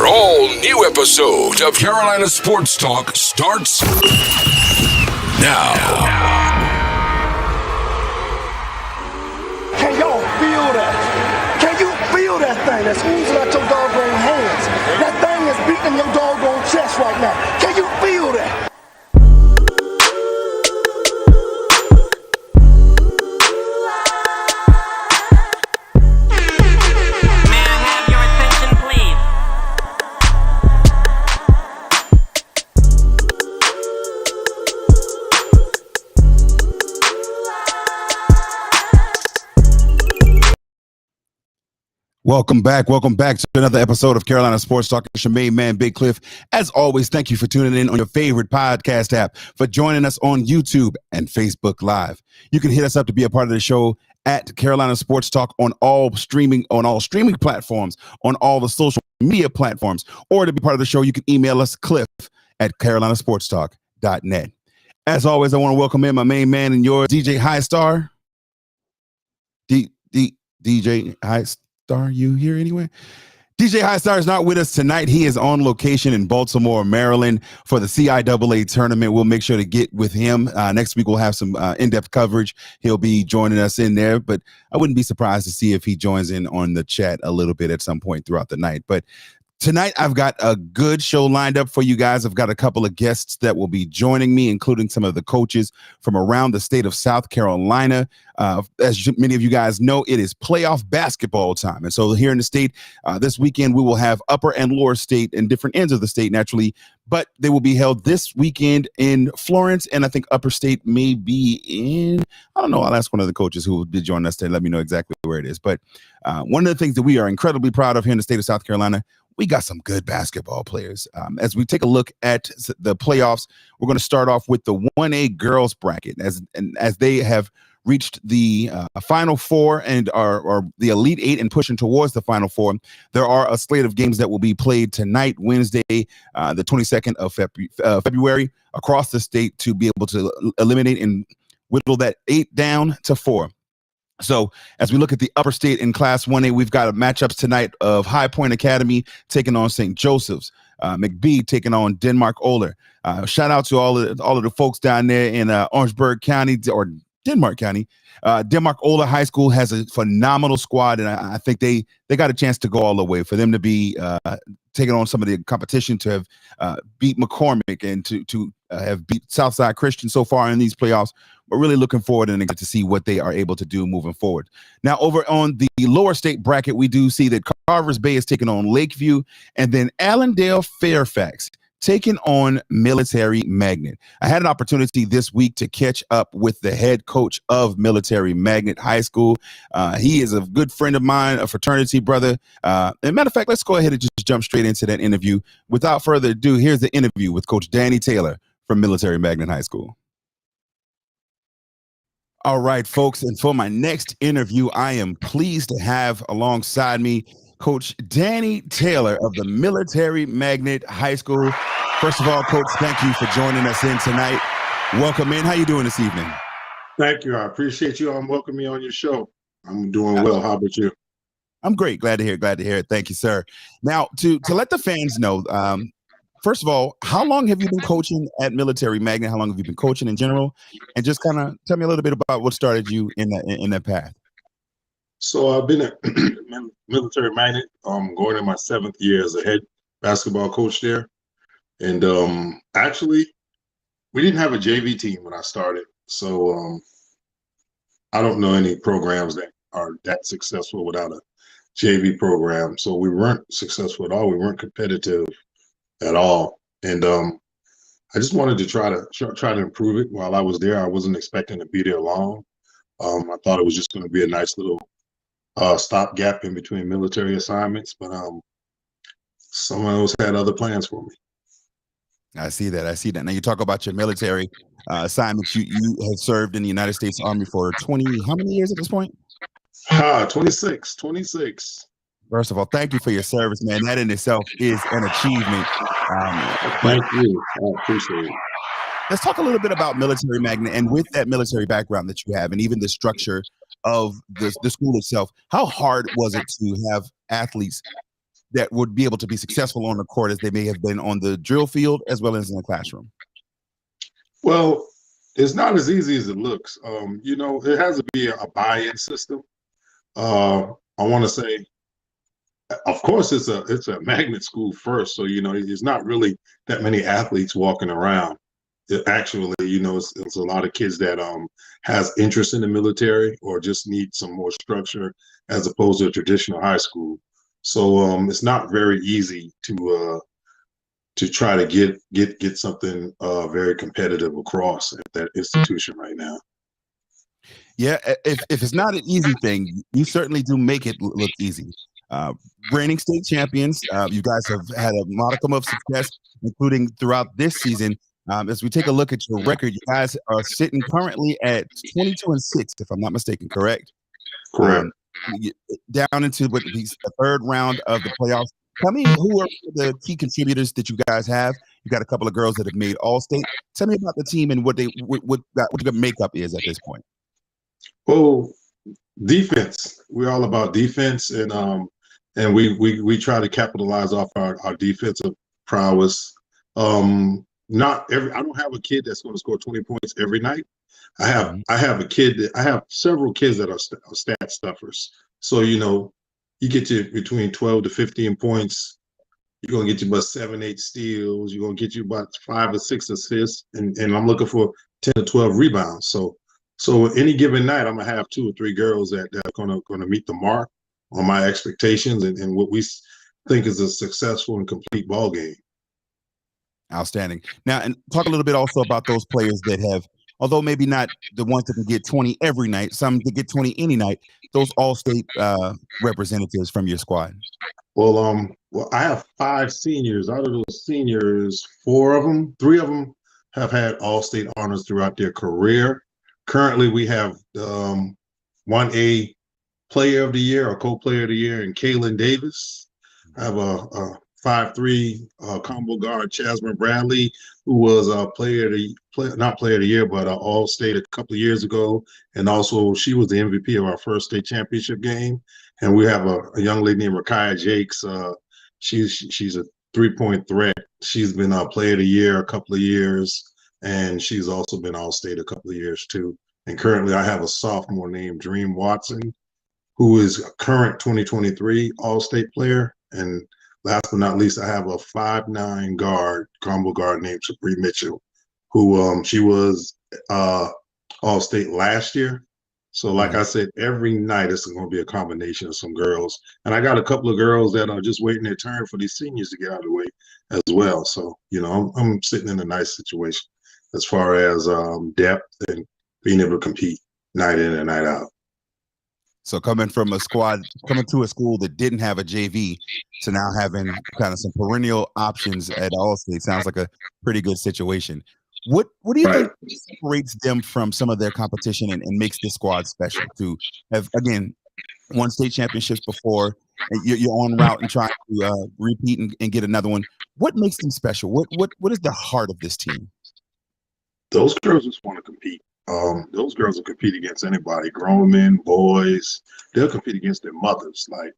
Another all-new episode of Carolina Sports Talk starts now. Can y'all feel that? Can you feel that thing that's oozing out your doggone hands? That thing is beating your doggone chest right now. Can you feel that? Welcome back to another episode of Carolina Sports Talk. It's your main man, Big Cliff. As always, thank you for tuning in on your favorite podcast app, for joining us on YouTube and Facebook Live. You can hit us up to be a part of the show at Carolina Sports Talk on all streaming platforms, on all the social media platforms, or to be part of the show, you can email us, cliff@carolinasportstalk.net. As always, I want to welcome in my main man and yours, DJ Highstar. DJ Highstar. Are you here anyway? DJ Highstar is not with us tonight. He is on location in Baltimore, Maryland for the CIAA tournament. We'll make sure to get with him. Next week, we'll have some in-depth coverage. He'll be joining us in there, but I wouldn't be surprised to see if he joins in on the chat a little bit at some point throughout the night. But tonight, I've got a good show lined up for you guys. I've got a couple of guests that will be joining me, including some of the coaches from around the state of South Carolina. As many of you guys know, it is playoff basketball time. And so here in the state, this weekend, we will have upper and lower state and different ends of the state, naturally. But they will be held this weekend in Florence, and I think upper state may be in, I don't know, I'll ask one of the coaches who will be joining us to let me know exactly where it is. But one of the things that we are incredibly proud of here in the state of South Carolina, we got some good basketball players. As we take a look at the playoffs, we're going to start off with the 1A girls bracket as they have reached the Final Four and are the Elite Eight and pushing towards the Final Four. There are a slate of games that will be played tonight, Wednesday, the 22nd of February, across the state to be able to eliminate and whittle that 8 down to 4. So as we look at the upper state in Class 1A, we've got matchups tonight of High Point Academy taking on St. Joseph's, McBee taking on Denmark-Oler. Shout out to all of the folks down there in Orangeburg County or Denmark County. Denmark-Oler High School has a phenomenal squad, and I think they got a chance to go all the way. For them to be taking on some of the competition, to have beat McCormick and to have beat Southside Christian so far in these playoffs. We're really looking forward and get to see what they are able to do moving forward. Now, over on the lower state bracket, we do see that Carvers Bay is taking on Lakeview, and then Allendale Fairfax taking on Military Magnet. I had an opportunity this week to catch up with the head coach of Military Magnet High School. He is a good friend of mine, a fraternity brother. As a matter of fact, let's go ahead and just jump straight into that interview. Without further ado, here's the interview with Coach Danny Taylor from Military Magnet High School. All right, folks, and for my next interview, I am pleased to have alongside me Coach Danny Taylor of the Military Magnet High School. First of all, Coach, thank you for joining us in tonight. Welcome in. How you doing this evening? Thank you. I appreciate you welcoming me on your show. I'm doing well. How about you? I'm great. Glad to hear it. Thank you, sir. Now, to let the fans know, first of all, how long have you been coaching at Military Magnet? How long have you been coaching in general? And just kind of tell me a little bit about what started you in that path. So I've been at Military Magnet, going in my 7th year as a head basketball coach there. And actually, we didn't have a JV team when I started. So I don't know any programs that are that successful without a JV program. So we weren't successful at all. We weren't competitive at all. And I just wanted to try to improve it while I was there. I wasn't expecting to be there long. I thought it was just going to be a nice little stopgap in between military assignments, but someone else had other plans for me. I see that. Now you talk about your military assignments. You have served in the United States Army for 20, how many years at this point? 26. First of all, thank you for your service, man. That in itself is an achievement. Thank you. I appreciate it. Let's talk a little bit about Military Magnet, and with that military background that you have, and even the structure of the school itself, how hard was it to have athletes that would be able to be successful on the court as they may have been on the drill field as well as in the classroom? Well, it's not as easy as it looks. It has to be a buy-in system. I want to say, of course, it's a magnet school first, so there's not really that many athletes walking around. Actually, it's a lot of kids that has interest in the military or just need some more structure as opposed to a traditional high school. So it's not very easy to try to get something very competitive across at that institution right now. Yeah, if it's not an easy thing, you certainly do make it look easy. Reigning state champions, you guys have had a modicum of success, including throughout this season. As we take a look at your record, you guys are sitting currently at 22-6, if I'm not mistaken, correct? Correct. Down into the third round of the playoffs. Tell me who are the key contributors that you guys have. You got a couple of girls that have made All-State. Tell me about the team and what the makeup is at this point. Well, defense. We're all about defense, and we try to capitalize off our defensive prowess. I don't have a kid that's going to score 20 points every night. I have several kids that are stat stuffers. So you get to between 12 to 15 points. You're gonna get you about 7-8 steals. You're gonna get you about 5 or 6 assists, and I'm looking for 10 to 12 rebounds. So any given night, I'm gonna have 2 or 3 girls that are gonna meet the mark on my expectations and what we think is a successful and complete ball game. Outstanding. Now, and talk a little bit also about those players that have, although maybe not the ones that can get 20 every night, some that get 20 any night, those all-state representatives from your squad. Well, I have 5 seniors. Out of those seniors, 3 of them have had all-state honors throughout their career. Currently, we have 1A player of the year or co-player of the year in Kaylin Davis. I have a 5'3" combo guard, Chasman Bradley, who was a not player of the year, but all-state a couple of years ago. And also, she was the MVP of our first state championship game. And we have a young lady named Rakaya Jakes. She's a 3-point threat. She's been a player of the year a couple of years, and she's also been all-state a couple of years too. And currently, I have a sophomore named Dream Watson, who is a current 2023 all-state player. And last but not least, I have a 5'9" guard, combo guard named Sabree Mitchell, who she was all-state last year. So like I said, every night it's going to be a combination of some girls. And I got a couple of girls that are just waiting their turn for these seniors to get out of the way as well. So, I'm sitting in a nice situation as far as depth and being able to compete night in and night out. So coming to a school that didn't have a JV to now having kind of some perennial options at All-State sounds like a pretty good situation. What do you think separates them from some of their competition and makes this squad special to have, again, won state championships before, and you're on route and trying to repeat and get another one? What makes them special? What is the heart of this team? Those girls just want to compete. Those girls will compete against anybody, grown men, boys. They'll compete against their mothers. Like,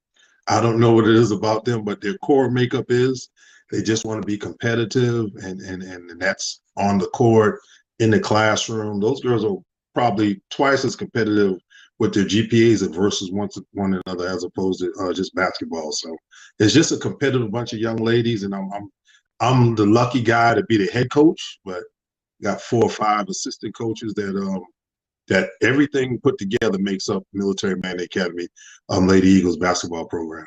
I don't know what it is about them, but their core makeup is they just want to be competitive, and that's on the court, in the classroom. Those girls are probably twice as competitive with their GPAs versus one another as opposed to just basketball. So it's just a competitive bunch of young ladies, and I'm the lucky guy to be the head coach, but got 4 or 5 assistant coaches that everything put together makes up Military Magnet Academy Lady Eagles basketball program.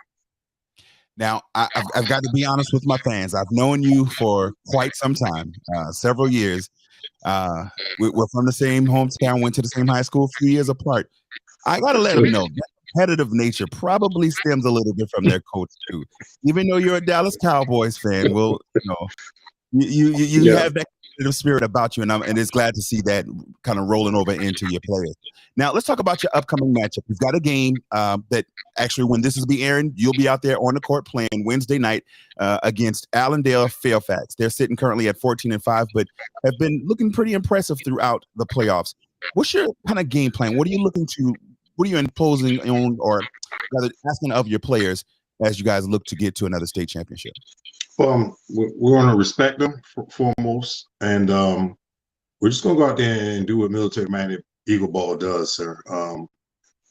Now, I've got to be honest with my fans. I've known you for quite some time, several years. We're from the same hometown, went to the same high school, a few years apart. I got to let them know that competitive nature probably stems a little bit from their coach too. Even though you're a Dallas Cowboys fan, you have that spirit about you, and it's glad to see that kind of rolling over into your players. Now, let's talk about your upcoming matchup. You've got a game that actually, when this is be airing, you'll be out there on the court playing Wednesday night against Allendale Fairfax. They're sitting currently at 14-5, but have been looking pretty impressive throughout the playoffs. What's your kind of game plan? What are you imposing on, or rather asking of your players as you guys look to get to another state championship? We're going to respect them foremost, and we're just going to go out there and do what military-minded Eagle Ball does, sir.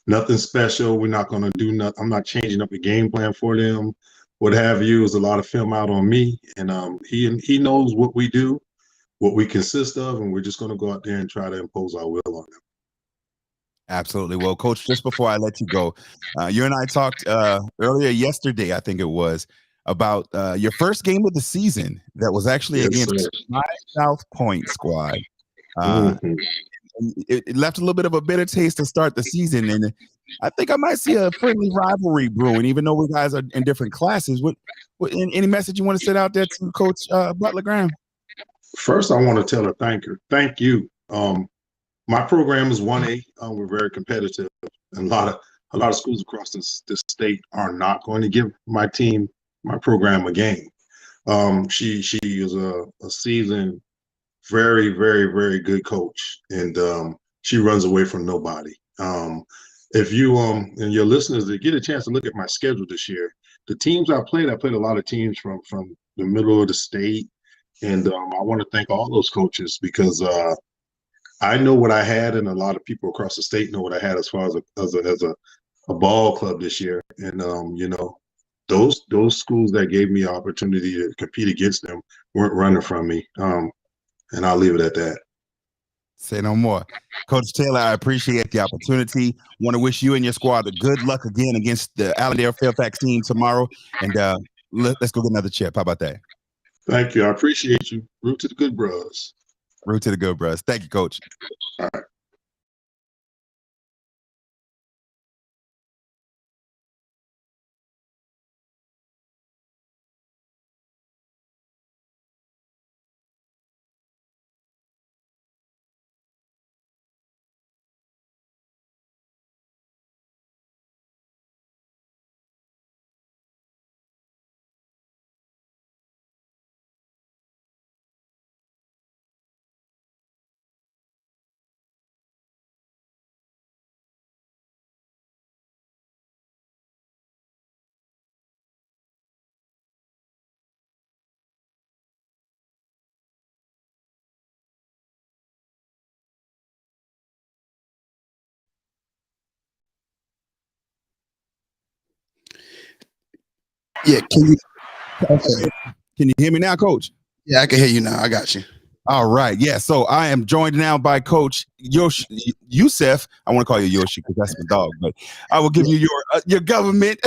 Nothing special. We're not going to do nothing. I'm not changing up the game plan for them. What have you is a lot of film out on me, and he knows what we do, what we consist of, and we're just going to go out there and try to impose our will on them. Absolutely. Well, Coach, just before I let you go, you and I talked earlier yesterday, I think it was, about your first game of the season that was actually against my South Point squad. It left a little bit of a bitter taste to start the season, and I think I might see a friendly rivalry brewing, even though we guys are in different classes. What any message you want to send out there to Coach Butler Graham? First, I want to tell her thank you. My program is 1A. We're very competitive, and a lot of schools across this state are not going to give my program a game. She is a seasoned, very, very, very good coach, and she runs away from nobody. If you and your listeners that get a chance to look at my schedule this year, the teams I played a lot of teams from the middle of the state, and I want to thank all those coaches because I know what I had, and a lot of people across the state know what I had as far as a ball club this year. And those schools that gave me an opportunity to compete against them weren't running from me. And I'll leave it at that. Say no more. Coach Taylor, I appreciate the opportunity. Want to wish you and your squad a good luck again against the Allendale Fairfax team tomorrow. And let's go get another chip. How about that? Thank you. I appreciate you. Root to the good bros. Root to the good bros. Thank you, Coach. All right. Yeah, Can you hear me now, Coach? yeah, I can hear you now. I got you. All right. Yeah. So I am joined now by Coach Yusef. I want to call you Yoshi because that's my dog, but I will give you your government.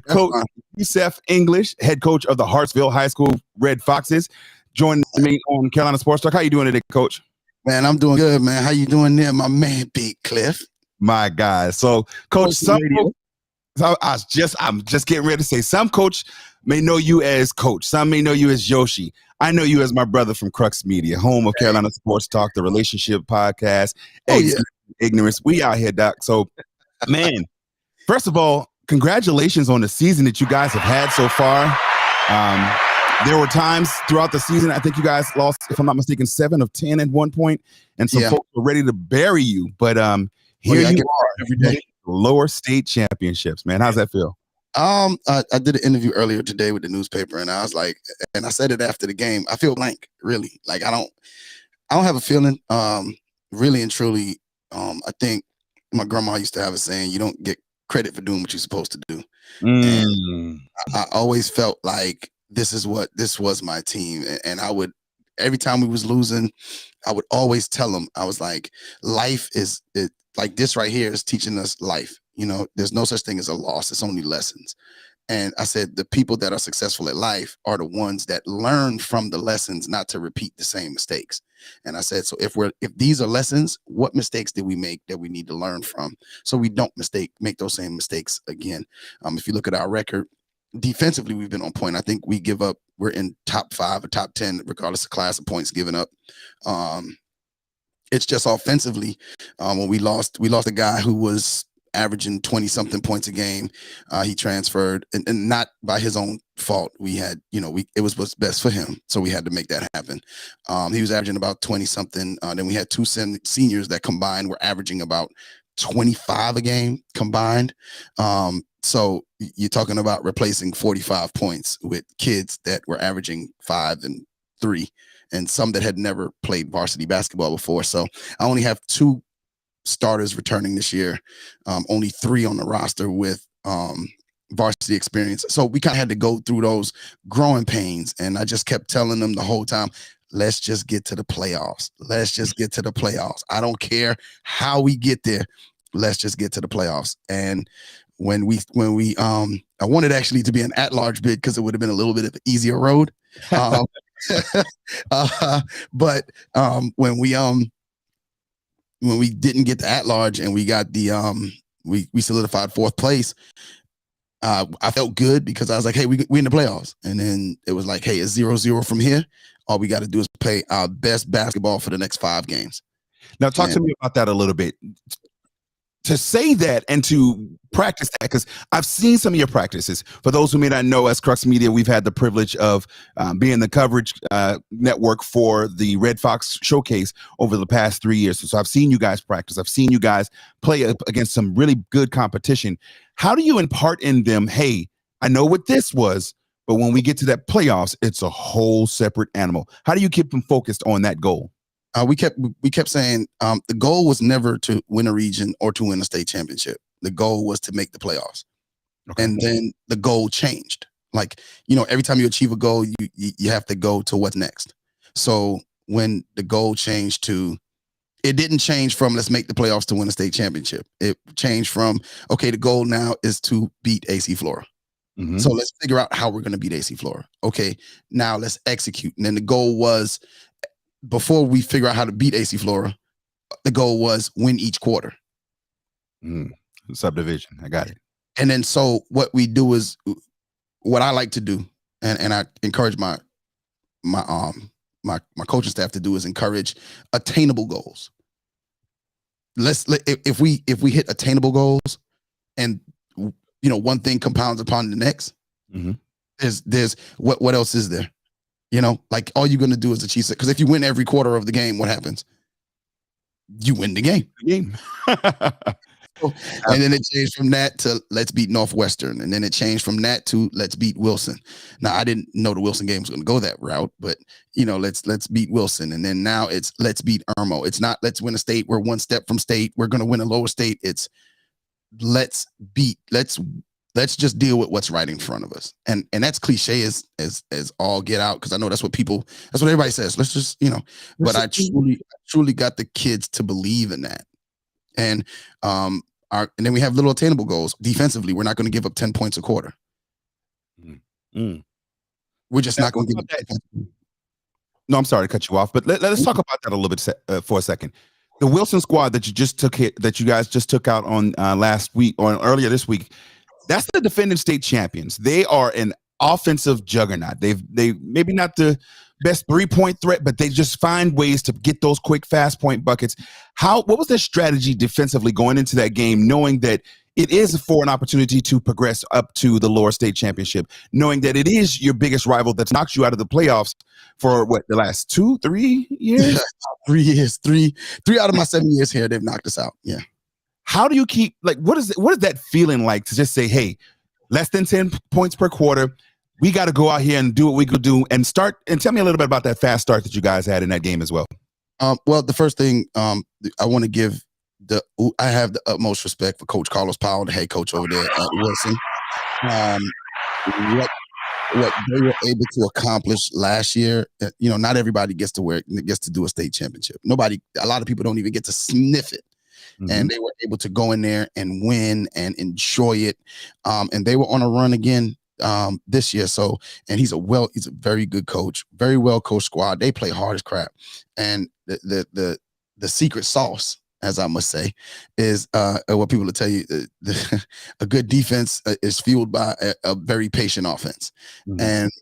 Coach Yusef English, head coach of the Hartsville High School Red Foxes, joining me on Carolina Sports Talk. How you doing today, Coach? Man, I'm doing good, man. How you doing there, my man, Big Cliff? My guy. So, Coach, I'm just getting ready to say some coach may know you as Coach. Some may know you as Yoshi. I know you as my brother from Crux Media, home of Carolina Sports Talk, the relationship podcast, Ignorance. We out here, Doc. So, man, first of all, congratulations on the season that you guys have had so far. There were times throughout the season, I think you guys lost, if I'm not mistaken, 7 of 10 at one point, and some folks were ready to bury you. But here you are every day. Lower state championships, man. How's that feel? I did an interview earlier today with the newspaper, and I was like, and I said it after the game. I feel blank, really. Like I don't have a feeling. Really and truly, I think my grandma used to have a saying: "You don't get credit for doing what you're supposed to do." And I always felt like this was my team, and I would every time we was losing, I would always tell them, I was like, life is like this right here is teaching us life. You know, there's no such thing as a loss. It's only lessons. And I said, the people that are successful at life are the ones that learn from the lessons, not to repeat the same mistakes. And I said, so if these are lessons, what mistakes did we make that we need to learn from so we don't make those same mistakes again? If you look at our record, defensively, we've been on point. I think we're in top 5 or top 10, regardless of class of points given up. It's just offensively, when we lost a guy who was averaging 20-something points a game. He transferred, and not by his own fault. It was what's best for him, so we had to make that happen. He was averaging about 20-something. Then we had 2 seniors that combined were averaging about 25 a game combined. So you're talking about replacing 45 points with kids that were averaging 5 and 3, and some that had never played varsity basketball before. So I only have 2 starters returning this year, only 3 on the roster with varsity experience. So we kind of had to go through those growing pains, and I just kept telling them the whole time, let's just get to the playoffs. Let's just get to the playoffs. I don't care how we get there. Let's just get to the playoffs. And when we I wanted actually to be an at-large bid because it would have been a little bit of an easier road. But when we didn't get the at-large and we got the we solidified 4th place, I felt good because I was like, hey, we in the playoffs. And then it was like, hey, it's 0-0 from here. All we got to do is play our best basketball for the next 5 games. Now, talk to me about that a little bit. To say that and to practice that, because I've seen some of your practices. For those who may not know, as Crux Media, we've had the privilege of being the coverage network for the Red Fox Showcase over the past 3 years. So I've seen you guys practice. I've seen you guys play against some really good competition. How do you impart in them, hey, I know what this was, but when we get to that playoffs, it's a whole separate animal. How do you keep them focused on that goal? We kept saying the goal was never to win a region or to win a state championship. The goal was to make the playoffs. Okay. And then the goal changed. Like, every time you achieve a goal, you have to go to what's next. So when the goal changed to, it didn't change from let's make the playoffs to win a state championship. It changed from, okay, the goal now is to beat AC Flora. Mm-hmm. So let's figure out how we're going to beat AC Flora. Okay, now let's execute. And then the goal was, before we figure out how to beat AC Flora, the goal was win each quarter. Subdivision. I got it. And then so what we do is what I like to do, and I encourage my coaching staff to do is encourage attainable goals. If we hit attainable goals, and one thing compounds upon the next, mm-hmm. there's what else is there? Like all you're going to do is achieve it. Because if you win every quarter of the game, what happens? You win the game. And then it changed from that to let's beat Northwestern. And then it changed from that to let's beat Wilson. Now, I didn't know the Wilson game was going to go that route, but, let's beat Wilson. And then now it's let's beat Irmo. It's not let's win a state. We're one step from state. We're going to win a lower state. It's let's just deal with what's right in front of us. And that's cliche as all get out. Cause I know that's what everybody says. Let's just, but I truly got the kids to believe in that. And, and then we have little attainable goals defensively. We're not going to give up 10 points a quarter. Mm. We're just not going to give up that. No, I'm sorry to cut you off, but let's talk about that a little bit for a second. The Wilson squad that you guys just took out on last week or earlier this week, that's the defending state champions. They are an offensive juggernaut. They maybe not the best 3-point threat, but they just find ways to get those quick, fast point buckets. What was their strategy defensively going into that game, knowing that it is for an opportunity to progress up to the lower state championship, knowing that it is your biggest rival that's knocked you out of the playoffs for the last 2-3 years? 3 years, three out of my 7 years here, they've knocked us out. Yeah. How do you keep, what is that feeling like to just say, hey, less than 10 points per quarter, we got to go out here and do what we could do and tell me a little bit about that fast start that you guys had in that game as well. Well, the first thing I want to give I have the utmost respect for Coach Carlos Powell, the head coach over there at Wilson. What they were able to accomplish last year, not everybody gets to do a state championship. A lot of people don't even get to sniff it. Mm-hmm. And they were able to go in there and win and enjoy it. And they were on a run again this year. So, and he's a very good coach, very well coached squad. They play hard as crap. And the secret sauce, as I must say, is what people will tell you. A good defense is fueled by a very patient offense. Mm-hmm. And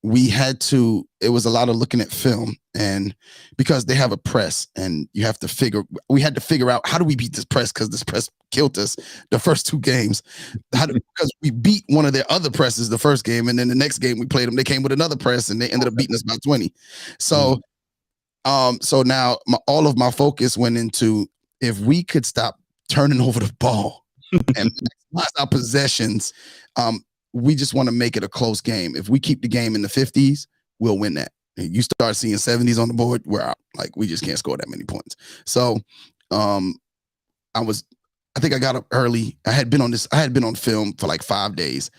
it was a lot of looking at film, and because they have a press and we had to figure out how do we beat this press, because this press killed us the first 2 games. Because we beat one of their other presses the first game, and then the next game we played them, they came with another press and they ended up beating us by 20. So, so now all of my focus went into, if we could stop turning over the ball and maximize our possessions. We just want to make it a close game. If we keep the game in the 50s, we'll win that. You start seeing 70s on the board, we're out. Like, we just can't score that many points. So I think I got up early. I had been on film for like 5 days.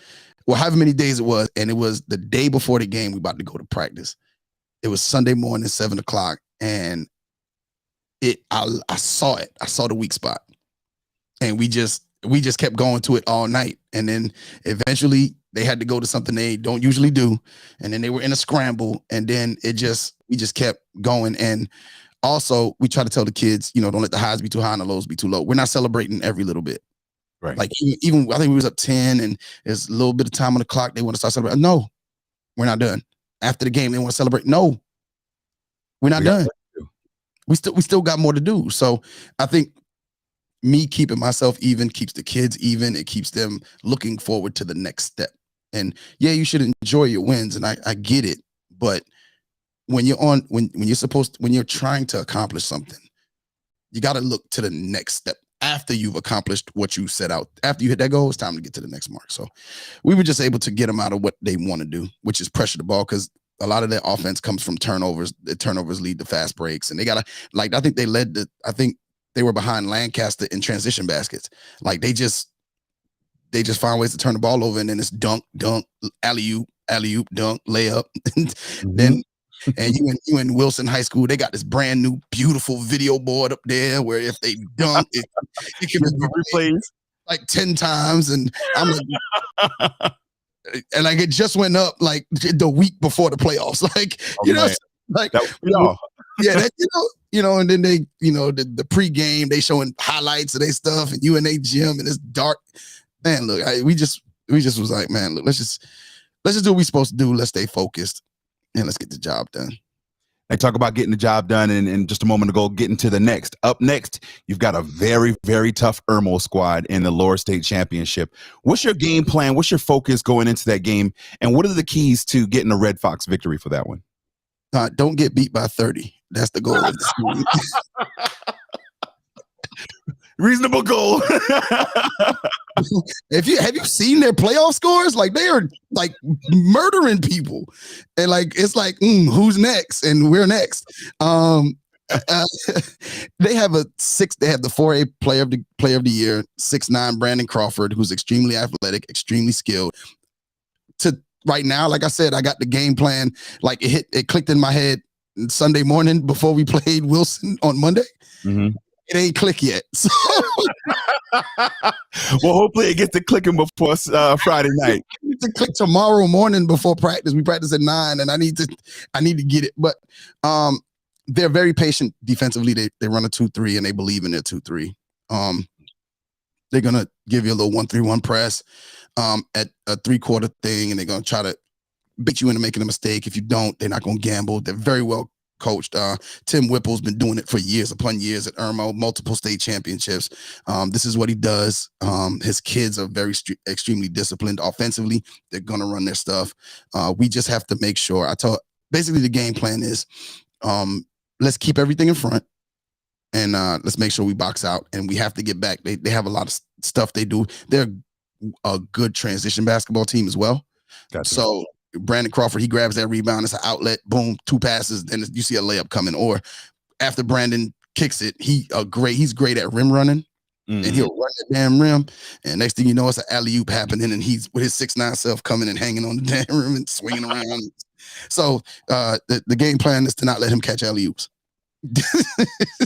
Well, however many days it was, and it was the day before the game, we about to go to practice. It was Sunday morning, 7:00, and I saw it. I saw the weak spot. And we just kept going to it all night. And then eventually they had to go to something they don't usually do. And then they were in a scramble. And then we just kept going. And also we try to tell the kids, don't let the highs be too high and the lows be too low. We're not celebrating every little bit. Right. Like even I think we was up 10 and there's a little bit of time on the clock. They want to start celebrating. No, we're not done. After the game, they want to celebrate. No, we're not done. We still got more to do. So I think me keeping myself even keeps the kids even. It keeps them looking forward to the next step. And yeah, you should enjoy your wins. And I get it. But when you're trying to accomplish something, you got to look to the next step after you've accomplished what you set out. After you hit that goal, it's time to get to the next mark. So we were just able to get them out of what they want to do, which is pressure the ball, because a lot of their offense comes from turnovers. The turnovers lead to fast breaks, and they gotta I think they were behind Lancaster in transition baskets. Like they just find ways to turn the ball over, and then it's dunk, alley-oop, dunk, layup. Then and you in Wilson High School, they got this brand new beautiful video board up there where if they dunk, it can be replayed like 10 times. And I'm like, and like it just went up like the week before the playoffs. Like, and then they, the pregame, they showing highlights of their stuff and UNA-Gym, and it's dark. Man, look, we just was like, man, look, let's just do what we're supposed to do. Let's stay focused and let's get the job done. I talk about getting the job done, and just a moment ago, getting to the next. Up next, you've got a very, very tough Irmo squad in the Lower State Championship. What's your game plan? What's your focus going into that game? And what are the keys to getting a Red Fox victory for that one? Don't get beat by 30. That's the goal of the school. Reasonable goal. Have you seen their playoff scores? Like they are like murdering people, and like it's like who's next, and we're next. They have the 4A player of the year, 6'9" Brandon Crawford, who's extremely athletic, extremely skilled. Right now, like I said, I got the game plan. Like it clicked in my head Sunday morning before we played Wilson on Monday. Mm-hmm. It ain't click yet. So. Well, hopefully it gets to clicking before Friday night. I need to click tomorrow morning before practice. We practice at 9, and I need to get it. But they're very patient defensively. They run a 2-3, and they believe in their 2-3. They're gonna give you a little 1-3-1 press at a 3-quarter thing, and they're gonna try to beat you into making a mistake. If you don't, they're not gonna gamble. They're very well coached. Tim Whipple's been doing it for years upon years at Irmo, multiple state championships. This is what he does. His kids are very extremely disciplined offensively. They're going to run their stuff. We just have to make sure. Basically the game plan is let's keep everything in front, and let's make sure we box out, and we have to get back. They have a lot of stuff they do. They're a good transition basketball team as well. Gotcha. So Brandon Crawford, he grabs that rebound. It's an outlet. Boom, 2 passes. Then you see a layup coming. Or after Brandon kicks it, he's great at rim running, and he'll run the damn rim. And next thing you know, it's an alley-oop happening, and he's with his 6'9" self coming and hanging on the damn rim and swinging around. So the game plan is to not let him catch alley-oops.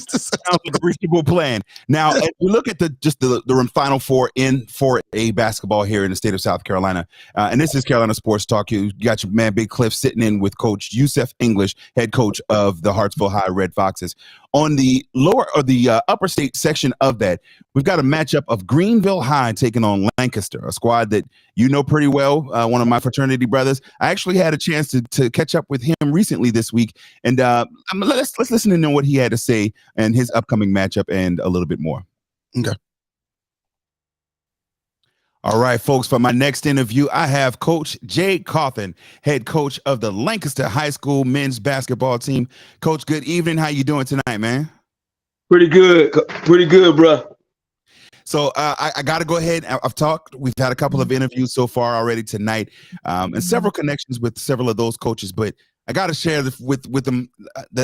Sounds like a reasonable plan. Now, if we look at the Final Four in 4A basketball here in the state of South Carolina, and this is Carolina Sports Talk. You got your man Big Cliff sitting in with Coach Yusef English, head coach of the Hartsville High Red Foxes. On the upper state section of that, we've got a matchup of Greenville High taking on Lancaster, a squad that you know pretty well. One of my fraternity brothers. I actually had a chance to catch up with him recently this week, and let's listen to know what he had to say and his upcoming matchup and a little bit more. Okay. All right, folks, for my next interview, I have Coach Jay Cawthon, head coach of the Lancaster High School men's basketball team. Coach, good evening. How you doing tonight, man? Pretty good, bro. So I got to go ahead. I've talked. We've had a couple of interviews so far already tonight, and several connections with several of those coaches. But I got to share with them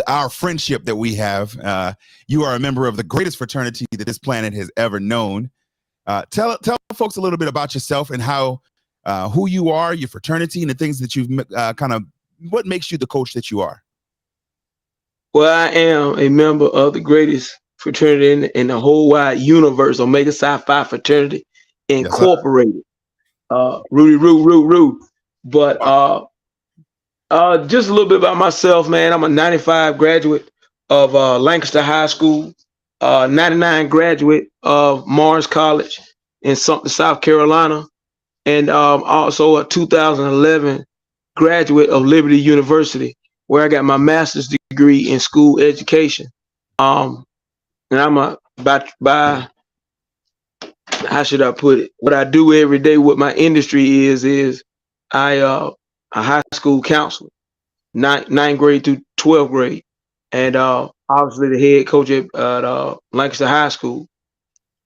our friendship that we have. You are a member of the greatest fraternity that this planet has ever known. Tell folks a little bit about yourself and how who you are, your fraternity, and the things that you've what makes you the coach that you are. Well, I am a member of the greatest fraternity in the whole wide universe, Omega Psi Phi Fraternity Incorporated. Rudy Roo. But just a little bit about myself, man. I'm a 95 graduate of Lancaster High School, 99 graduate of Mars College in Sumter, South Carolina, and also a 2011 graduate of Liberty University, where I got my master's degree in school education. And I'm by how should I put it? What I do every day, what my industry is I a high school counselor, ninth grade through 12th grade, and obviously the head coach at Lancaster High School.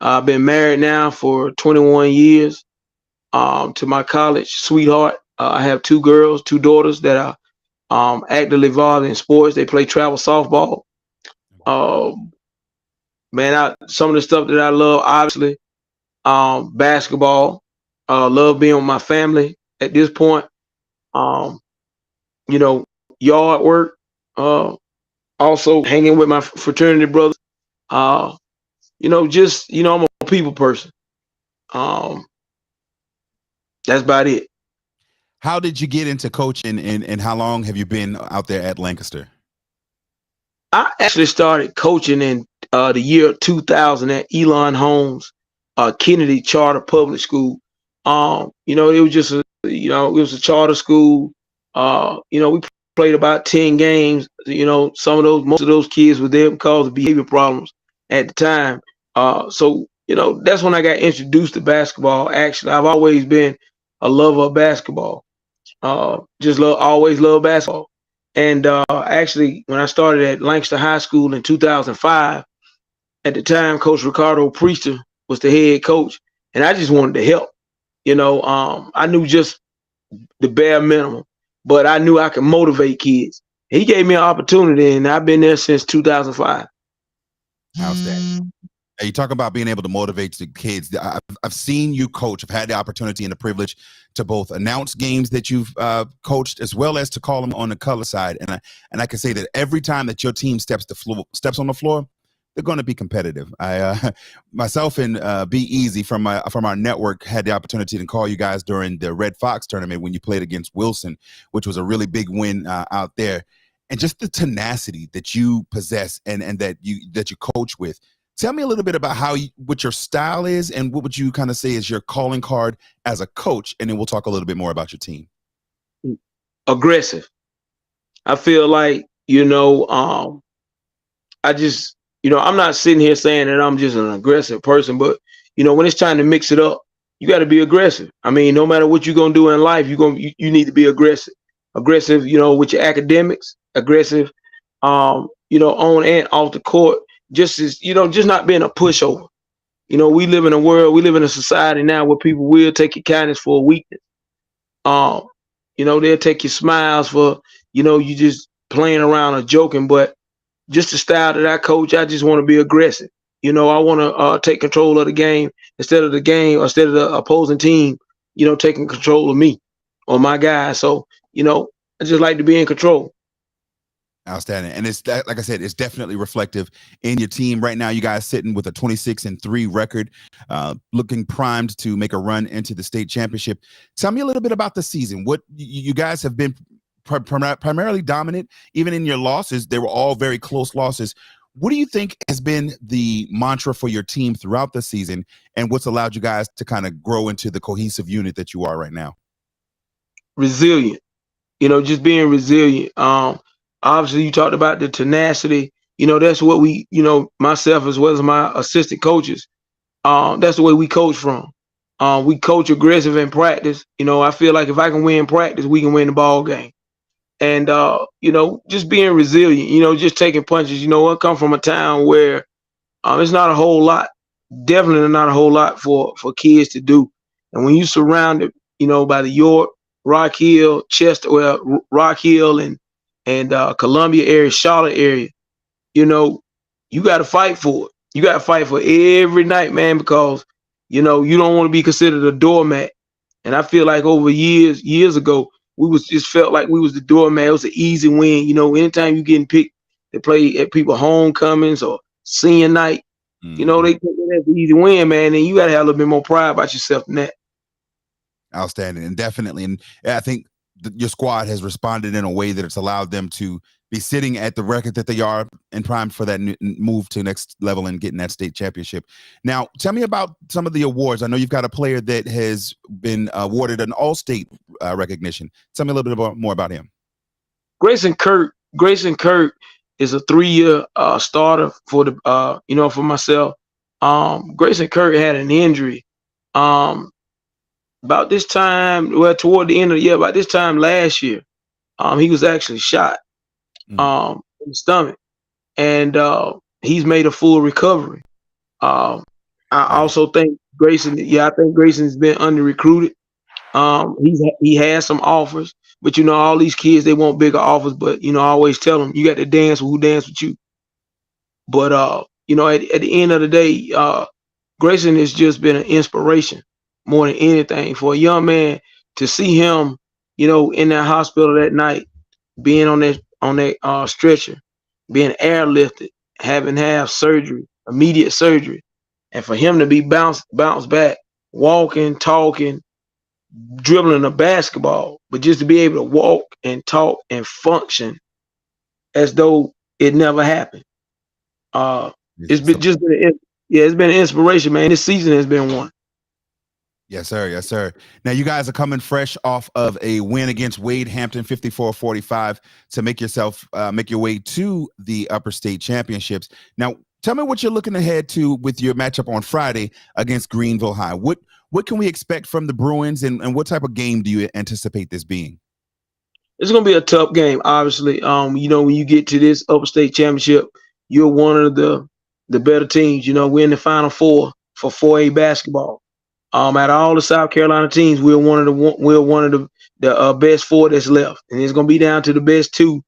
I've been married now for 21 years to my college sweetheart. I have two daughters that are actively involved in sports. They play travel softball. Man, some of the stuff that I love, obviously, basketball. Love being with my family at this point. Yard work. Also hanging with my fraternity brothers. I'm a people person. That's about it. How did you get into coaching, and how long have you been out there at Lancaster? I actually started coaching in the year 2000 at Elon Holmes Kennedy Charter Public School. It was just it was a charter school. We played about 10 games. Most of those kids were there because of behavior problems at the time. That's when I got introduced to basketball. Actually, I've always been a lover of basketball. Always love basketball. And actually, when I started at Lancaster High School in 2005, at the time, Coach Ricardo Priester was the head coach, and I just wanted to help. I knew just the bare minimum, but I knew I could motivate kids. He gave me an opportunity, and I've been there since 2005. Outstanding. You talk about being able to motivate the kids. I've seen you coach. I've had the opportunity and the privilege to both announce games that you've coached, as well as to call them on the color side. And I can say that every time that your team steps on the floor, they're going to be competitive. I myself and Be Easy from our network had the opportunity to call you guys during the Red Fox tournament when you played against Wilson, which was a really big win out there. And just the tenacity that you possess and that you coach with. Tell me a little bit about what your style is, and what would you kind of say is your calling card as a coach, and then we'll talk a little bit more about your team. Aggressive. I feel like, I'm not sitting here saying that I'm just an aggressive person, but, when it's time to mix it up, you got to be aggressive. I mean, no matter what you're going to do in life, you need to be aggressive. Aggressive, with your academics, aggressive, on and off the court. Just not being a pushover. We live in a society now where people will take your kindness for a weakness. They'll take your smiles for, you just playing around or joking. But just the style that I coach, I just want to be aggressive. I want to take control of the game instead of the opposing team, taking control of me or my guys. So, I just like to be in control. Outstanding. And it's that, like I said, it's definitely reflective in your team right now. You guys sitting with a 26-3 record, looking primed to make a run into the state championship. Tell me a little bit about the season. What you guys have been primarily dominant, even in your losses. They were all very close losses. What do you think has been the mantra for your team throughout the season, and what's allowed you guys to kind of grow into the cohesive unit that you are right now? Resilient. Just being resilient. Obviously, you talked about the tenacity. That's what we, myself as well as my assistant coaches, that's the way we coach from. We coach aggressive in practice. I feel like if I can win practice, we can win the ball game. And, just being resilient, just taking punches. I come from a town where it's not a whole lot, definitely not a whole lot for kids to do. And when you surrounded, by the York, Rock Hill, Chester, Rock Hill and Columbia area, Charlotte area, you got to fight for it. You got to fight for every night, man, because you don't want to be considered a doormat. And I feel like over years ago, we just felt like we was the doormat. It was an easy win. Anytime you getting picked to play at people homecomings or senior night, they think that's the easy win, man. And you got to have a little bit more pride about yourself than that. Outstanding, and definitely. And I think your squad has responded in a way that it's allowed them to be sitting at the record that they are and primed for that move to next level and getting that state championship. Now, tell me about some of the awards. I know you've got a player that has been awarded an all-state recognition. Tell me a little bit more about him. Grayson Kirk is a 3-year starter for the for myself. Grayson Kirk had an injury about this time, toward the end of the year, about this time last year. He was actually shot in the stomach, and he's made a full recovery. I also think Grayson has been under recruited. He has some offers, but all these kids, they want bigger offers, but I always tell them you got to dance with who dance with you. But at the end of the day, Grayson has just been an inspiration more than anything for a young man to see him, in that hospital that night, being on that stretcher, being airlifted, having to have surgery, immediate surgery, and for him to be bounced back, walking, talking, dribbling a basketball, but just to be able to walk and talk and function as though it never happened. It's been an inspiration, man. This season has been one. Yes, sir. Yes, sir. Now, you guys are coming fresh off of a win against Wade Hampton, 54-45, to make your way to the Upper State Championships. Now, tell me what you're looking ahead to with your matchup on Friday against Greenville High. What can we expect from the Bruins, and what type of game do you anticipate this being? It's going to be a tough game, obviously. When you get to this Upper State Championship, you're one of the better teams. We're in the Final Four for 4A basketball. Out of all the South Carolina teams, we're one of the best 4 that's left, and it's gonna be down to the best 2,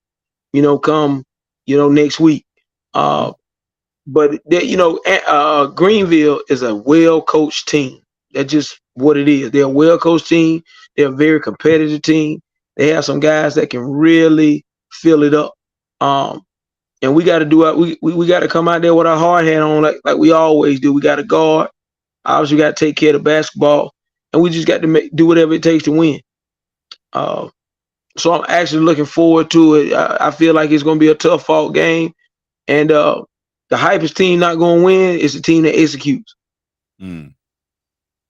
come next week. But Greenville is a well-coached team. That's just what it is. They're a well-coached team. They're a very competitive team. They have some guys that can really fill it up. And we got to do we got to come out there with our hard hat on, like we always do. We got to guard. Obviously, we got to take care of the basketball, and we just got to do whatever it takes to win. So I'm actually looking forward to it. I feel like it's going to be a tough fought game, and the hypest team not going to win is the team that executes.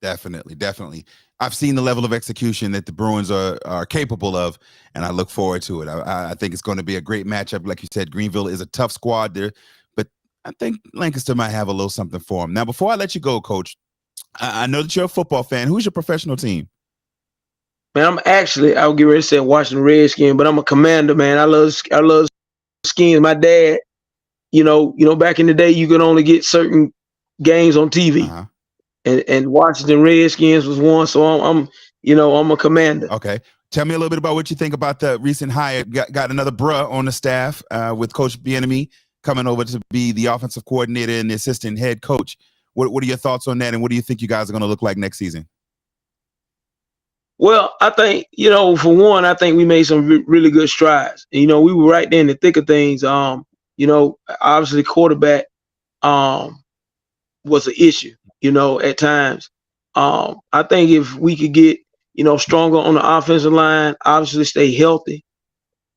Definitely. I've seen the level of execution that the Bruins are capable of, and I look forward to it. I think it's going to be a great matchup. Like you said, Greenville is a tough squad there, but I think Lancaster might have a little something for them. Now, before I let you go, Coach, I know that you're a football fan. Who's your professional team? Man, I'll get ready to say Washington Redskins, but I'm a Commander, man. I love Skins. My dad, back in the day, you could only get certain games on TV, and Washington Redskins was one. So I'm a Commander. Okay, tell me a little bit about what you think about the recent hire. Got another bruh on the staff with Coach Bieniemy coming over to be the offensive coordinator and the assistant head coach. What are your thoughts on that, and what do you think you guys are going to look like next season? Well, I think, for one, I think we made some really good strides. We were right there in the thick of things. Obviously quarterback was an issue, at times. I think if we could get, stronger on the offensive line, obviously stay healthy,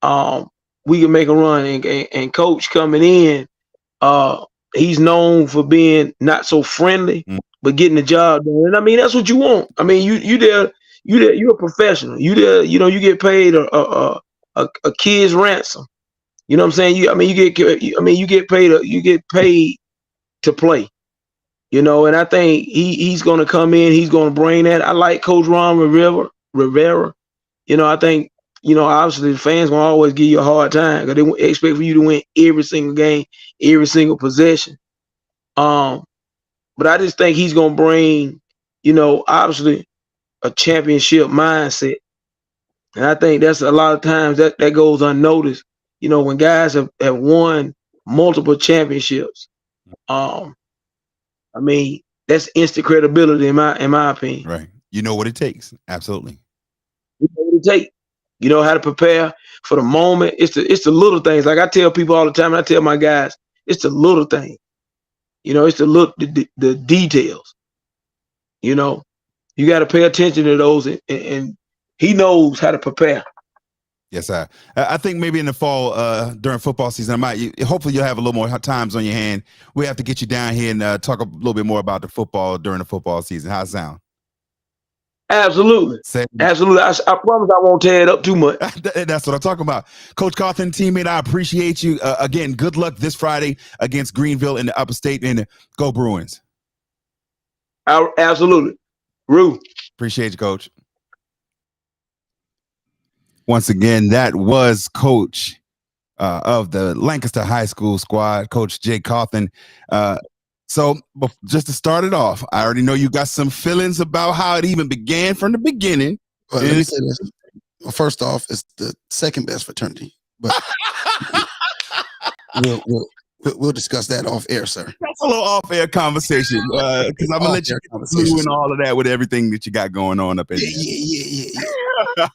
we can make a run. And Coach coming in, he's known for being not so friendly, but getting the job done. And I mean, that's what you want. I mean, you're a professional. You get paid a kid's ransom. You know what I'm saying? You get paid to play. And I think he's going to come in. He's going to bring that. I like Coach Ron Rivera. I think, obviously the fans going to always give you a hard time because they expect for you to win every single game, every single possession. But but I just think he's gonna bring, obviously a championship mindset. And I think that's a lot of times that goes unnoticed. When guys have won multiple championships, I mean, that's instant credibility in my opinion. Right. You know what it takes. Absolutely. You know what it takes. You know how to prepare for the moment. It's the little things. Like I tell people all the time, and I tell my guys, it's the little things. It's the details. You got to pay attention to those, and he knows how to prepare. Yes, I think maybe in the fall during football season, hopefully you'll have a little more times on your hand. We have to get you down here and talk a little bit more about the football during the football season. How's it sound? Absolutely. Absolutely. I promise I won't tear it up too much. That's what I'm talking about. Coach Cawthon, teammate, I appreciate you. Again, good luck this Friday against Greenville in the Upper State, and go Bruins. Absolutely. Rue. Appreciate you, Coach. Once again, that was Coach of the Lancaster High School squad, Coach Jay Cawthon. So just to start it off, I already know you got some feelings about how it even began from the beginning. Well, let me say this. Well, first off, it's the second best fraternity, but we'll discuss that off air, sir. That's a little off air conversation because I'm gonna let you do and all of that with everything that you got going on up in there. Yeah.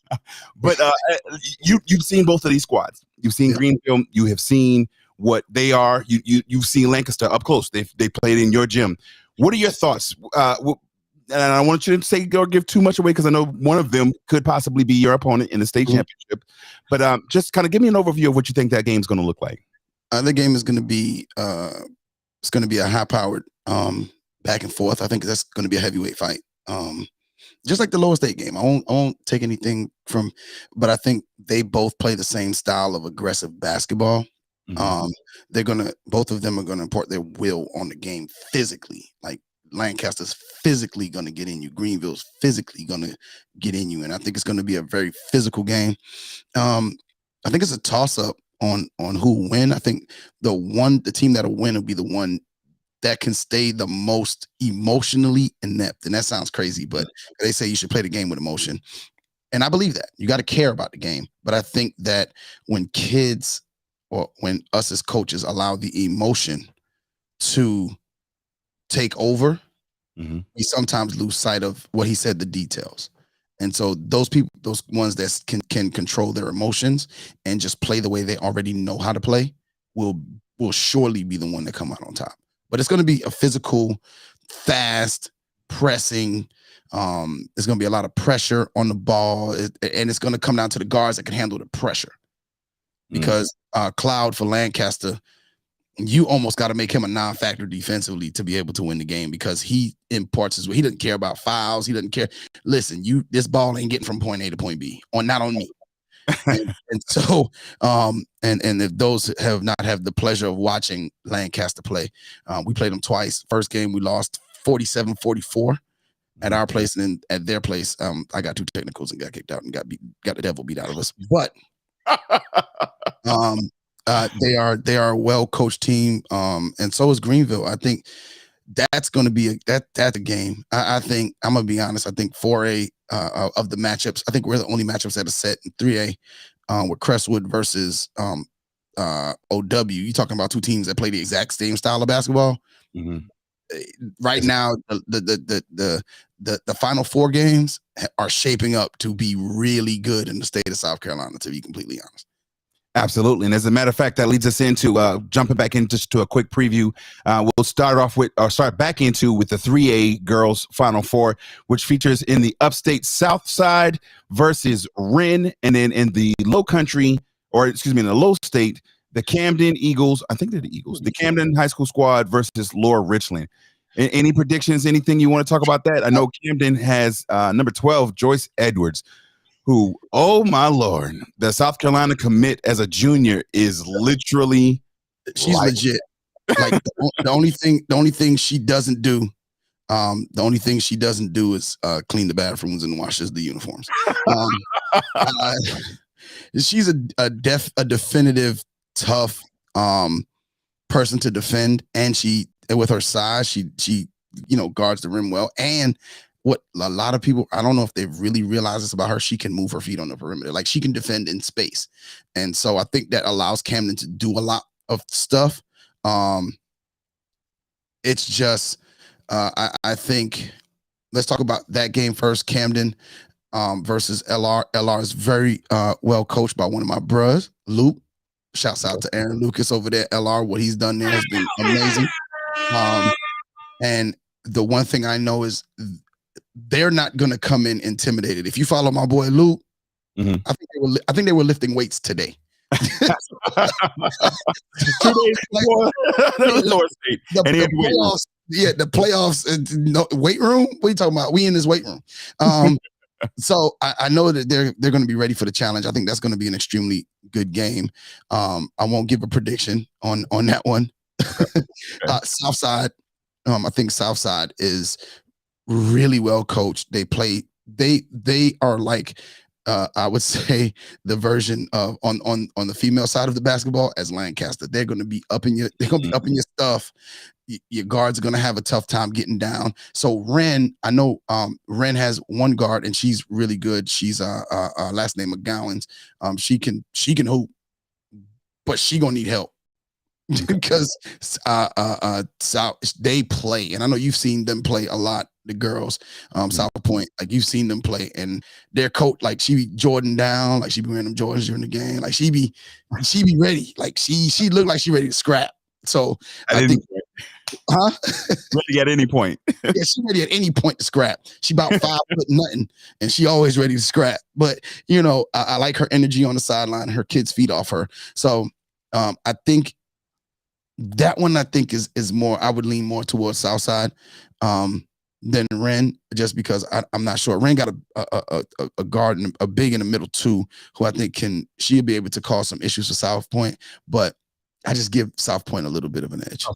But you've seen both of these squads. You've seen Greenville. You have seen what they are. You've seen Lancaster up close. They played in your gym. What are your thoughts? And I don't want you to say or give too much away because I know one of them could possibly be your opponent in the state championship. But just kind of give me an overview of what you think that game's going to look like. The game is going to be it's going to be a high-powered back and forth. I think that's going to be a heavyweight fight. Just like the Lower State game. I won't take anything from, but I think they both play the same style of aggressive basketball. Mm-hmm. Both of them are gonna impart their will on the game physically. Like Lancaster's physically gonna get in you. Greenville's physically gonna get in you, and I think it's gonna be a very physical game. I think it's a toss-up on who will win. I think the team that'll win will be the one that can stay the most emotionally inept. And that sounds crazy, but they say you should play the game with emotion. And I believe that. You got to care about the game. But I think that when kids or when us as coaches allow the emotion to take over, we sometimes lose sight of what he said, the details. And so those people, those ones that can control their emotions and just play the way they already know how to play will surely be the one that come out on top. But it's going to be a physical, fast, pressing. There's going to be a lot of pressure on the ball, and it's going to come down to the guards that can handle the pressure. Because Cloud for Lancaster, you almost got to make him a non-factor defensively to be able to win the game because he imparts he doesn't care about fouls. He doesn't care. Listen, this ball ain't getting from point A to point B, or not on me. and so, and if those have not had the pleasure of watching Lancaster play, we played them twice. First game, we lost 47-44 at our place, and then at their place, I got two technicals and got kicked out and got the devil beat out of us. But they are a well-coached team, and so is Greenville. I think that's going to be that's a game. I think I'm gonna be honest. I think 4A of the matchups, I think we're the only matchups that are set in 3A with Crestwood versus OW. You talking about two teams that play the exact same style of basketball. Right now, the final four games are shaping up to be really good in the state of South Carolina, to be completely honest. Absolutely. And as a matter of fact, that leads us into jumping back into to a quick preview. We'll start back into with the 3A girls Final Four, which features in the upstate South Side versus Wren, and then in the low country, in the low state, the Camden Eagles. I think they're the Eagles. The Camden High School squad versus Laura Richland. Any predictions? Anything you want to talk about that? I know Camden has number 12, Joyce Edwards, who, oh my Lord, the South Carolina commit as a junior is literally, she's legit. Like the only thing she doesn't do, is clean the bathrooms and washes the uniforms. She's a definitive tough person to defend, and she with her size, she guards the rim well. And what a lot of people, I don't know if they've really realized this about her, she can move her feet on the perimeter. Like, she can defend in space. And so I think that allows Camden to do a lot of stuff. It's just, I think, let's talk about that game first. Camden versus LR. LR is very well coached by one of my bros, Luke. Shouts out to Aaron Lucas over there. LR, what he's done there has been amazing. And the one thing I know is they're not going to come in intimidated. If you follow my boy Luke, Mhm. I think they were lifting weights today. 2 days before Lower State. And he had to wait. playoffs, the playoffs, weight room. What are you talking about? We in this weight room. So I know that they're going to be ready for the challenge. I think that's going to be an extremely good game. I won't give a prediction on that one. Southside, I think Southside is really well coached. They are like, I would say, the version of on the female side of the basketball as Lancaster. They're going to be up in your stuff. Your guards are going to have a tough time getting down. So Ren, I know Ren has one guard and she's really good. She's last name McGowan's. She can hoop, but she gonna need help because South, they play, and I know you've seen them play a lot. The girls, South Point, like, you've seen them play, and their coach, like, she be Jordan down, like she be wearing them Jordans during the game, like she be ready, like she looked like she ready to scrap. So I think, ready at any point. Yeah, she ready at any point to scrap. She about 5 foot nothing, and she always ready to scrap. But I like her energy on the sideline. Her kids feed off her. So I think that one, is more. I would lean more towards Southside than Ren, just because I'm not sure. Ren got a guard and a big in the middle too, who I think she'll be able to cause some issues for South Point. But I just give South Point a little bit of an edge.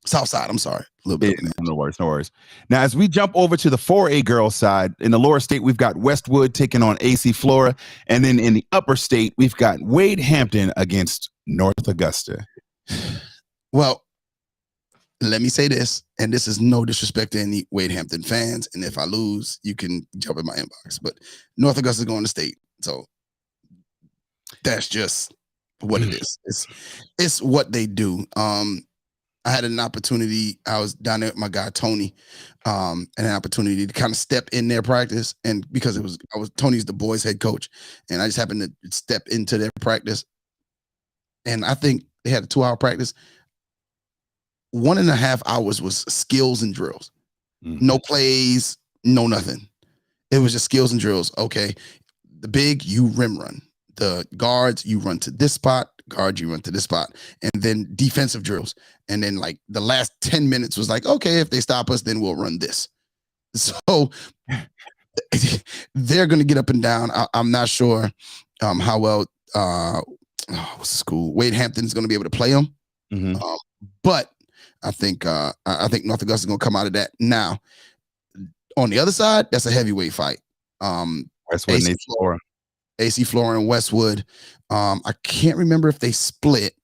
Southside, I'm sorry. A little bit. No worries. Now, as we jump over to the 4A girls side, in the lower state, we've got Westwood taking on AC Flora. And then in the upper state, we've got Wade Hampton against North Augusta. Well, let me say this, and this is no disrespect to any Wade Hampton fans. And if I lose, you can jump in my inbox. But North Augusta is going to state. So that's just what it is. It's what they do. I had an opportunity. I was down there with my guy Tony, and an opportunity to kind of step in their practice. And because Tony's the boys' head coach, and I just happened to step into their practice. And I think they had a 2-hour practice. 1.5 hours was skills and drills. No plays, no nothing. It was just skills and drills. Okay, the big, you rim run. The guards, you run to this spot. Guard, you run to this spot. And then defensive drills. And then, like, the last 10 minutes was like, okay, if they stop us, then we'll run this. So they're going to get up and down. I'm not sure how well what's the school? Wade Hampton is going to be able to play them. But I think North Augusta is going to come out of that. Now, on the other side, that's a heavyweight fight. Westwood and AC Flora. AC Flora and Westwood. I can't remember if they split,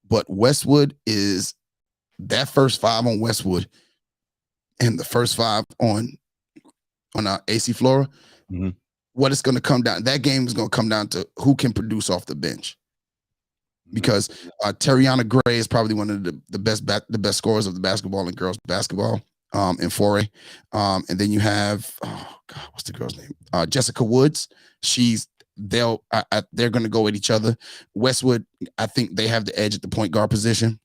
but Westwood is that first 5 on Westwood and the first 5 on AC Flora. What it's going to come down, that game is going to come down to who can produce off the bench. Because Terriana Gray is probably one of the best scorers of the basketball and girls basketball in 4A. And then you have, what's the girl's name? Jessica Woods. They're going to go at each other. Westwood, I think they have the edge at the point guard position.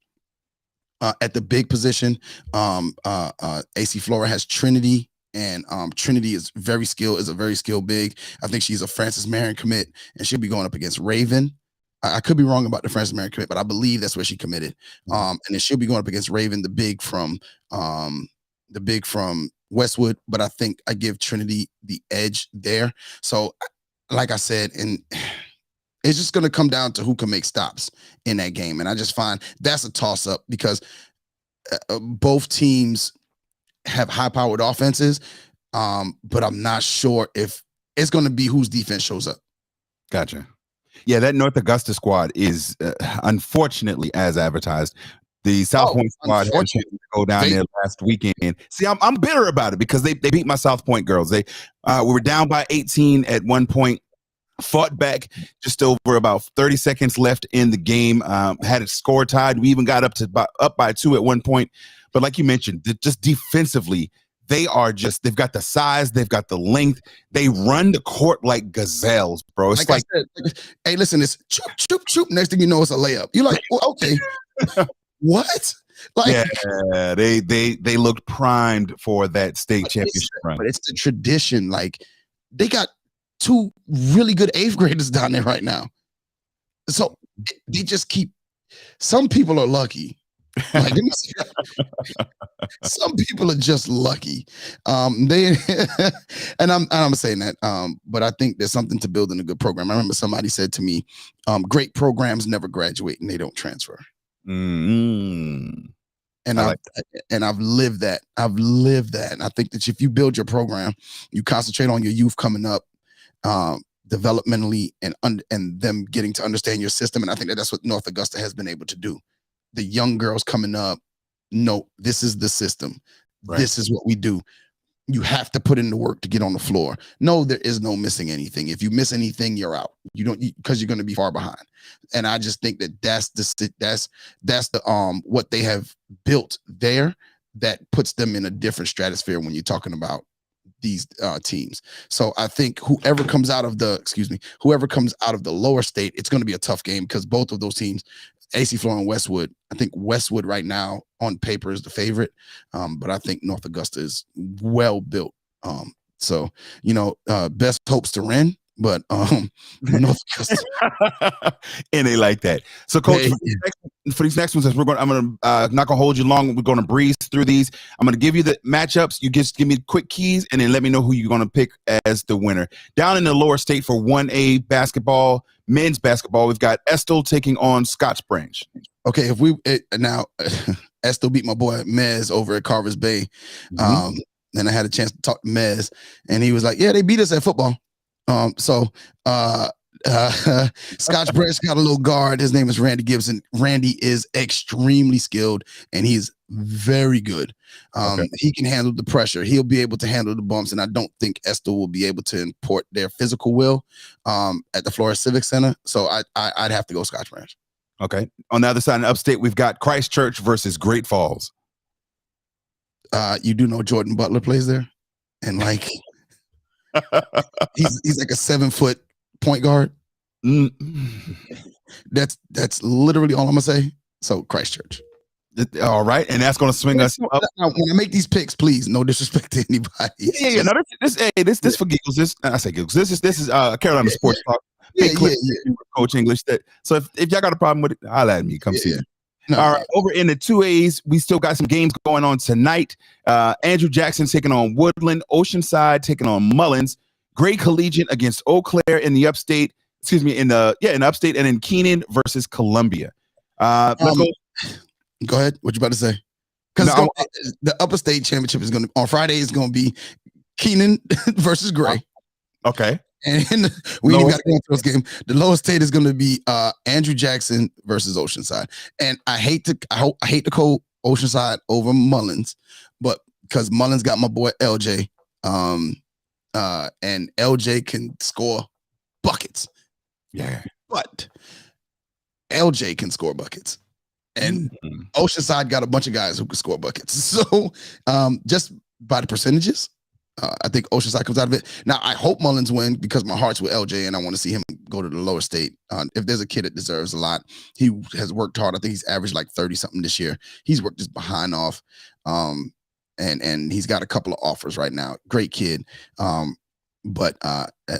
At the big position, AC Flora has Trinity, and Trinity is a very skilled big. I think she's a Francis Marion commit, and she'll be going up against Raven. I could be wrong about the Francis Marion commit, but I believe that's where she committed. And then she'll be going up against Raven, the big from Westwood. But I think I give Trinity the edge there. So, like I said, and it's just going to come down to who can make stops in that game. And I just find that's a toss-up because both teams have high-powered offenses, but I'm not sure if it's going to be whose defense shows up. Gotcha. Yeah, that North Augusta squad is unfortunately, as advertised, The South Point squad had a chance unfortunately. to go down there last weekend. See, I'm bitter about it because they beat my South Point girls. We were down by 18 at one point, fought back just over about 30 seconds left in the game, had it score tied. We even got up by 2 at one point. But like you mentioned, just defensively, they've got the size, they've got the length. They run the court like gazelles, bro. It's Like I said, hey, listen, it's choop, choop, choop. Next thing you know, it's a layup. You're like, well, okay. What? Like, yeah, they looked primed for that state championship run. But it's the tradition. Like, they got 2 really good 8th graders down there right now. So they just keep. Some people are lucky. Like, some people are just lucky. They and I'm saying that. But I think there's something to building a good program. I remember somebody said to me, great programs never graduate and they don't transfer. Mm-hmm. And I've lived that. And I think that if you build your program, you concentrate on your youth coming up, developmentally and them getting to understand your system. And I think that's what North Augusta has been able to do. The young girls coming up, no, this is the system. Right. This is what we do. You have to put in the work to get on the floor. No, there is no missing anything. If you miss anything, you're out. You don't, because you're going to be far behind. And I just think that that's the what they have built there that puts them in a different stratosphere when you're talking about these teams. So I think whoever comes out of the lower state, it's going to be a tough game because both of those teams, AC Flora and Westwood, I think Westwood right now on paper is the favorite, but I think North Augusta is well built. So best hopes to Ren, but North Augusta. And they like that. So, Coach, for these next ones, I'm not gonna hold you long. We're gonna breeze through these. I'm gonna give you the matchups. You just give me quick keys, and then let me know who you're gonna pick as the winner. Down in the lower state for 1A basketball, men's basketball, we've got Estill taking on Scotch Branch. Okay, now Estill beat my boy Mez over at Carver's Bay. Mm-hmm. And I had a chance to talk to Mez, and he was like, "Yeah, they beat us at football." Scotch Branch got a little guard. His name is Randy Gibson. Randy is extremely skilled, and he's very good. He can handle the pressure. He'll be able to handle the bumps, and I don't think Estill will be able to import their physical will at the Florida Civic Center. So I'd have to go Scotch Branch. Okay. On the other side in upstate, we've got Christchurch versus Great Falls. You do know Jordan Butler plays there, and like he's like a 7-foot point guard. That's literally all I'm gonna say. So Christchurch. All right, and that's gonna swing us up. Now, when I make these picks, please, no disrespect to anybody. Yeah. No, this for giggles. I say giggles. This is Carolina Sports Talk. Yeah. Coach English. So if y'all got a problem with it, holla at me. Come see it. No, all right, over in the 2As, we still got some games going on tonight. Andrew Jackson taking on Woodland, Oceanside taking on Mullins, Gray Collegiate against Eau Claire in the upstate. In upstate, and then Keenan versus Columbia. Go ahead. What you about to say? Because the upper state championship is going to on Friday. Is going to be Keenan versus Gray. Okay. And we ain't got to go into those games. The lowest state is going to be Andrew Jackson versus Oceanside. And I hate to call Oceanside over Mullins, but because Mullins got my boy LJ, and LJ can score buckets. Yeah, but LJ can score buckets, and Oceanside got a bunch of guys who can score buckets. So, just by the percentages, I think Oceanside comes out of it. Now, I hope Mullins win because my heart's with LJ, and I want to see him go to the lower state. If there's a kid that deserves a lot, he has worked hard. I think he's averaged like 30-something this year. He's worked his behind off, and he's got a couple of offers right now. Great kid. But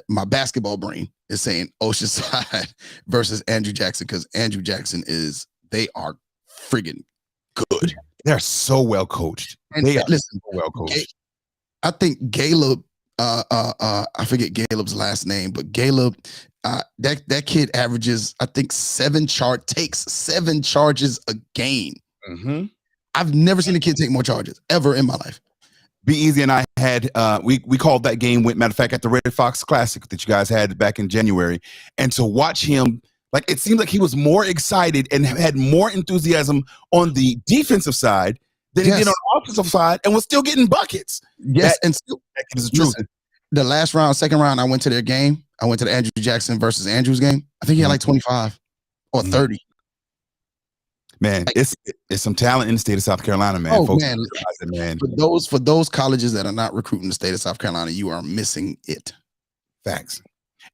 my basketball brain is saying Oceanside versus Andrew Jackson because Andrew Jackson they are friggin' good. They're so well coached. They are so well coached. I think Galeb, I forget Galeb's last name, but Galeb, that kid averages, I think, takes 7 charges a game. Mm-hmm. I've never seen a kid take more charges ever in my life. Be Easy and I had we called that game, matter of fact, at the Red Fox Classic that you guys had back in January, and to watch him Like it seemed like he was more excited and had more enthusiasm on the defensive side than he did on the offensive side, and was still getting buckets. Yes, and still, that is the truth. listen, the last round, second round, I went to their game. I went to the Andrew Jackson versus Andrews game. I think he had like 25 or 30. Man, it's some talent in the state of South Carolina, man. Oh, Folks, man. man. For those colleges that are not recruiting the state of South Carolina, you are missing it. Facts.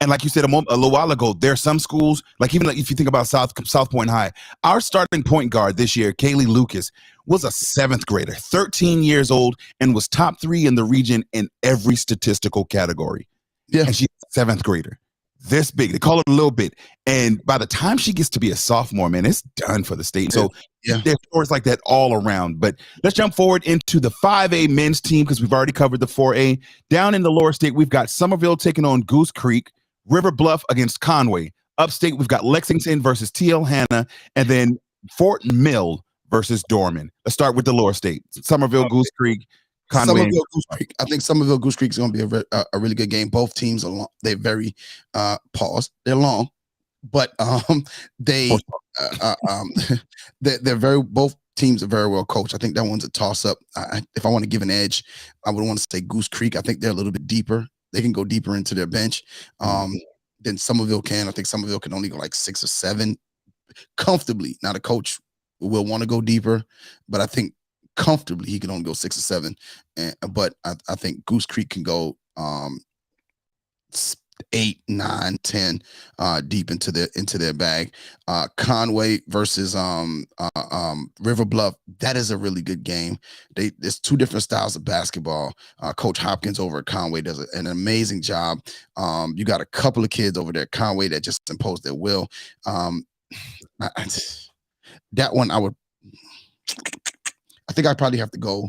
And like you said a little while ago, there are some schools, like even like if you think about South Point High, our starting point guard this year, Kaylee Lucas, was a 7th grader, 13 years old, and was top 3 in the region in every statistical category. Yeah. And she's a 7th grader. This big. They call it a little bit. And by the time she gets to be a sophomore, man, it's done for the state. So there's stories like that all around. But let's jump forward into the 5A men's team because we've already covered the 4A. Down in the lower state, we've got Somerville taking on Goose Creek, River Bluff against Conway. Upstate, we've got Lexington versus TL Hanna, and then Fort Mill versus Dorman. Let's start with the lower state. Somerville, Goose Creek, Conway. Somerville, Goose Creek. I think Somerville, Goose Creek is going to be a really good game. Both teams are long. They're very they're long, but they're very, both teams are very well coached. I think that one's a toss up. If I want to give an edge, I would want to say Goose Creek. I think they're a little bit deeper. They can go deeper into their bench than Somerville can. I think Somerville can only go like 6 or 7 comfortably. Now the coach will want to go deeper, but I think comfortably he can only go 6 or 7. But I think Goose Creek can go 8, 9, 10 deep into their bag. Conway versus River Bluff, that is a really good game. There's 2 different styles of basketball. Coach Hopkins over at Conway does an amazing job. You got a couple of kids over there at Conway that just impose their will. That one I think I'd probably have to go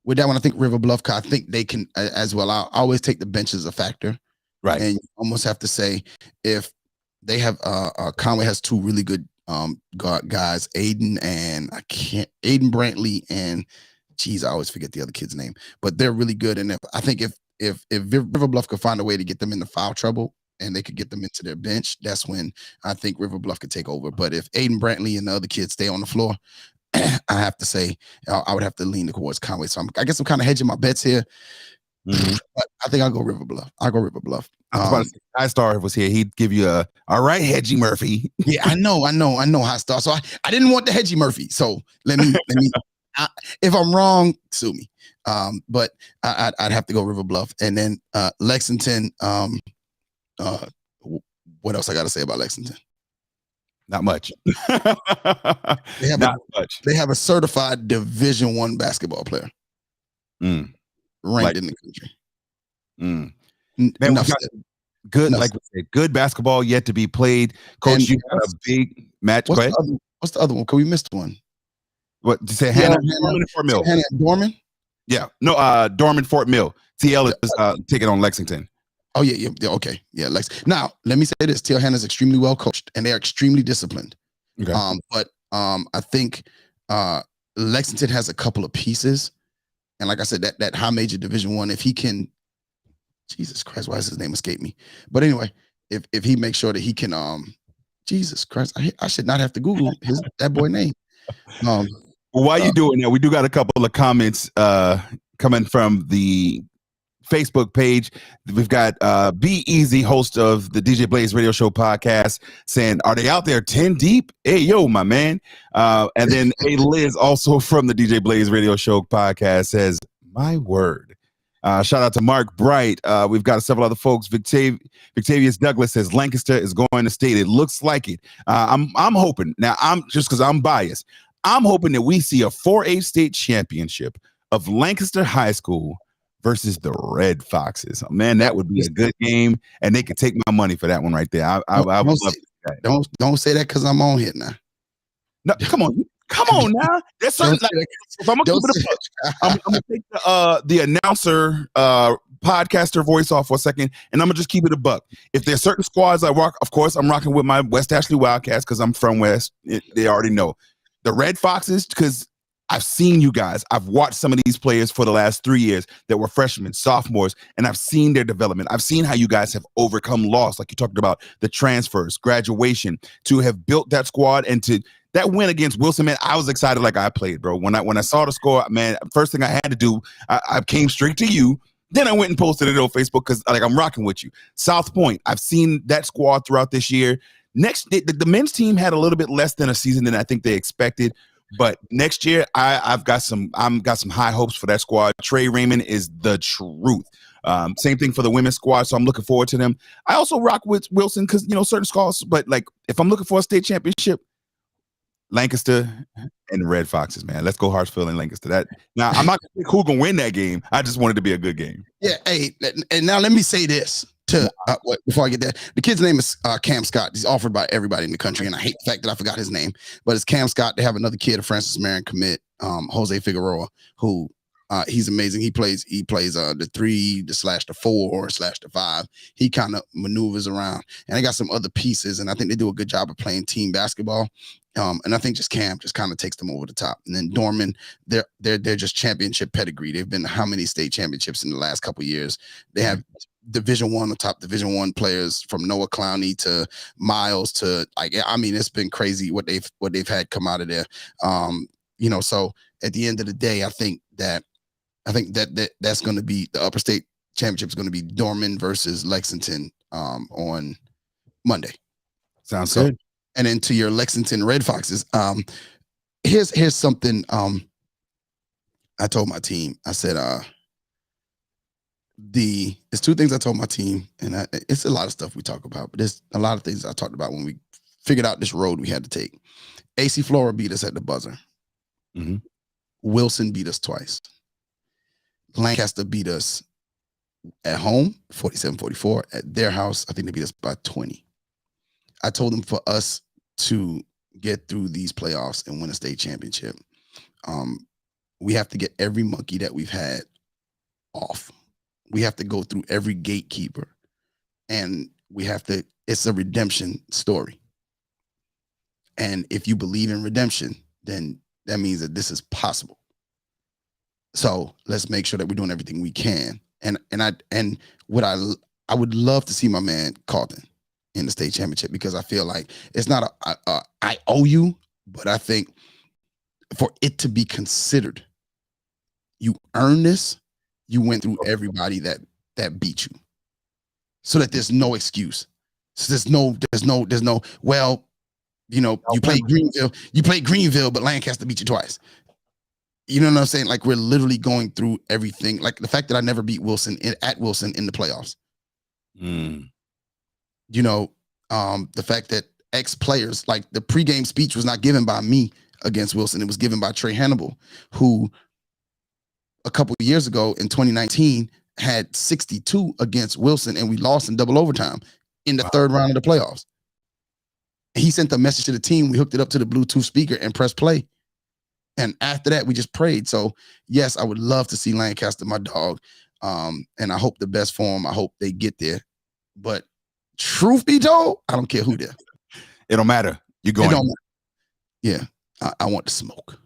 with that one. I think River Bluff, I think they can as well. I always take the bench as a factor. Right. And you almost have to say if they have Conway has 2 really good guys, Aiden Brantley and I always forget the other kid's name, but they're really good. And I think if River Bluff could find a way to get them into foul trouble and they could get them into their bench, that's when I think River Bluff could take over. But if Aiden Brantley and the other kids stay on the floor, I have to say I would have to lean towards Conway. So I guess I'm kind of hedging my bets here. Mm-hmm. But I think I'll go River Bluff. High Star was here. He'd give you all right, Hedgie Murphy. Yeah, I know High Star. So I didn't want the Hedgie Murphy. So let me if I'm wrong, sue me. But I'd have to go River Bluff. And then Lexington, what else I got to say about Lexington? Not much. Not much. They have a certified Division I basketball player. Ranked in the country. Man, good, like we said, good basketball yet to be played. Coach, you got a big match. What's the other one? Because we missed one. What did you say? Hanna, Fort Mill. Hanna Dorman? Yeah. No, Dorman, Fort Mill. TL is taking on Lexington. Oh, yeah. Okay. Yeah, Now, let me say this. TL Hanna is extremely well coached, and they are extremely disciplined. Okay. But I think Lexington has a couple of pieces. And like I said, that high major Division I, if he can, Jesus Christ, why does his name escape me? But anyway, if he makes sure that he can, Jesus Christ, I should not have to Google that boy name. Well, while you're doing that, we do got a couple of comments coming from the Facebook page. We've got Be Easy, host of the DJ Blaze Radio Show podcast, saying, "Are they out there 10 deep? Hey, yo, my man." And then A Liz, also from the DJ Blaze Radio Show podcast, says, "My word." Shout out to Mark Bright. We've got several other folks. Victavius Douglas says Lancaster is going to state. It looks like it. I'm hoping. Now, I'm just because I'm biased. I'm hoping that we see a 4A state championship of Lancaster High School versus the Red Foxes. Oh, man, that would be a good game, and they could take my money for that one right there. I would love that. Don't say that because I'm on here now. No, come on now. There's certain, if I'm gonna take the announcer podcaster voice off for a second, and I'm gonna just keep it a buck. If there's certain squads I rock, of course I'm rocking with my West Ashley Wildcats because I'm from West. They already know the Red Foxes because I've seen you guys. I've watched some of these players for the last 3 years that were freshmen, sophomores, and I've seen their development. I've seen how you guys have overcome loss, like you talked about, the transfers, graduation, to have built that squad and to that win against Wilson, man. I was excited like I played, bro. When I saw the score, man, first thing I had to do, I came straight to you. Then I went and posted it on Facebook because like I'm rocking with you. South Point, I've seen that squad throughout this year. Next, the men's team had a little bit less than a season than I think they expected. But next year, I've got some high hopes for that squad. Trey Raymond is the truth. Same thing for the women's squad, so I'm looking forward to them. I also rock with Wilson because certain squads, but like if I'm looking for a state championship, Lancaster and the Red Foxes, man. Let's go Hartsfield and Lancaster. That now I'm not who gonna win that game. I just want it to be a good game. Yeah. Hey, and now let me say this. Before I get there, the kid's name is Cam Scott. He's offered by everybody in the country, and I hate the fact that I forgot his name. But it's Cam Scott. They have another kid, a Francis Marion commit, Jose Figueroa, who he's amazing. He plays the 3, the / the 4 / the 5. He kind of maneuvers around, and they got some other pieces, and I think they do a good job of playing team basketball. And I think just Cam just kind of takes them over the top. And then Dorman, they're just championship pedigree. They've been how many state championships in the last couple of years? They have Division I, the top Division I players from Noah Clowney to Miles to it's been crazy what they've had come out of there. So at the end of the day, I think that's going to be the upper state championship is going to be Dorman versus Lexington on Monday. Sounds good. And then to your Lexington Red Foxes, here's something I told my team. I said, it's 2 things I told my team, and it's a lot of stuff we talk about, but there's a lot of things I talked about when we figured out this road we had to take. AC Flora beat us at the buzzer. Mm-hmm. Wilson beat us twice. Lancaster beat us at home, 47-44. At their house, I think they beat us by 20. I told them for us to get through these playoffs and win a state championship, we have to get every monkey that we've had off. We have to go through every gatekeeper, and it's a redemption story. And if you believe in redemption, then that means that this is possible. So let's make sure that we're doing everything we can. And what I would love to see my man Carlton in the state championship, because I feel like it's not I owe you, but I think for it to be considered, you earn this. You went through everybody that beat you, so that there's no excuse. So there's no. Well, you played Greenville, but Lancaster beat you twice. You know what I'm saying? Like, we're literally going through everything. Like the fact that I never beat Wilson at Wilson in the playoffs. Mm. The fact that ex-players, like the pregame speech was not given by me against Wilson. It was given by Trey Hannibal, who a couple of years ago in 2019 had 62 against Wilson, and we lost in double overtime in the third round of the playoffs. He sent the message to the team. We hooked it up to the Bluetooth speaker and pressed play. And after that, we just prayed. So, yes, I would love to see Lancaster, my dog. And I hope the best for him. I hope they get there. But truth be told, I don't care who they're. It don't matter. You're going. It don't matter. Yeah, I want the smoke.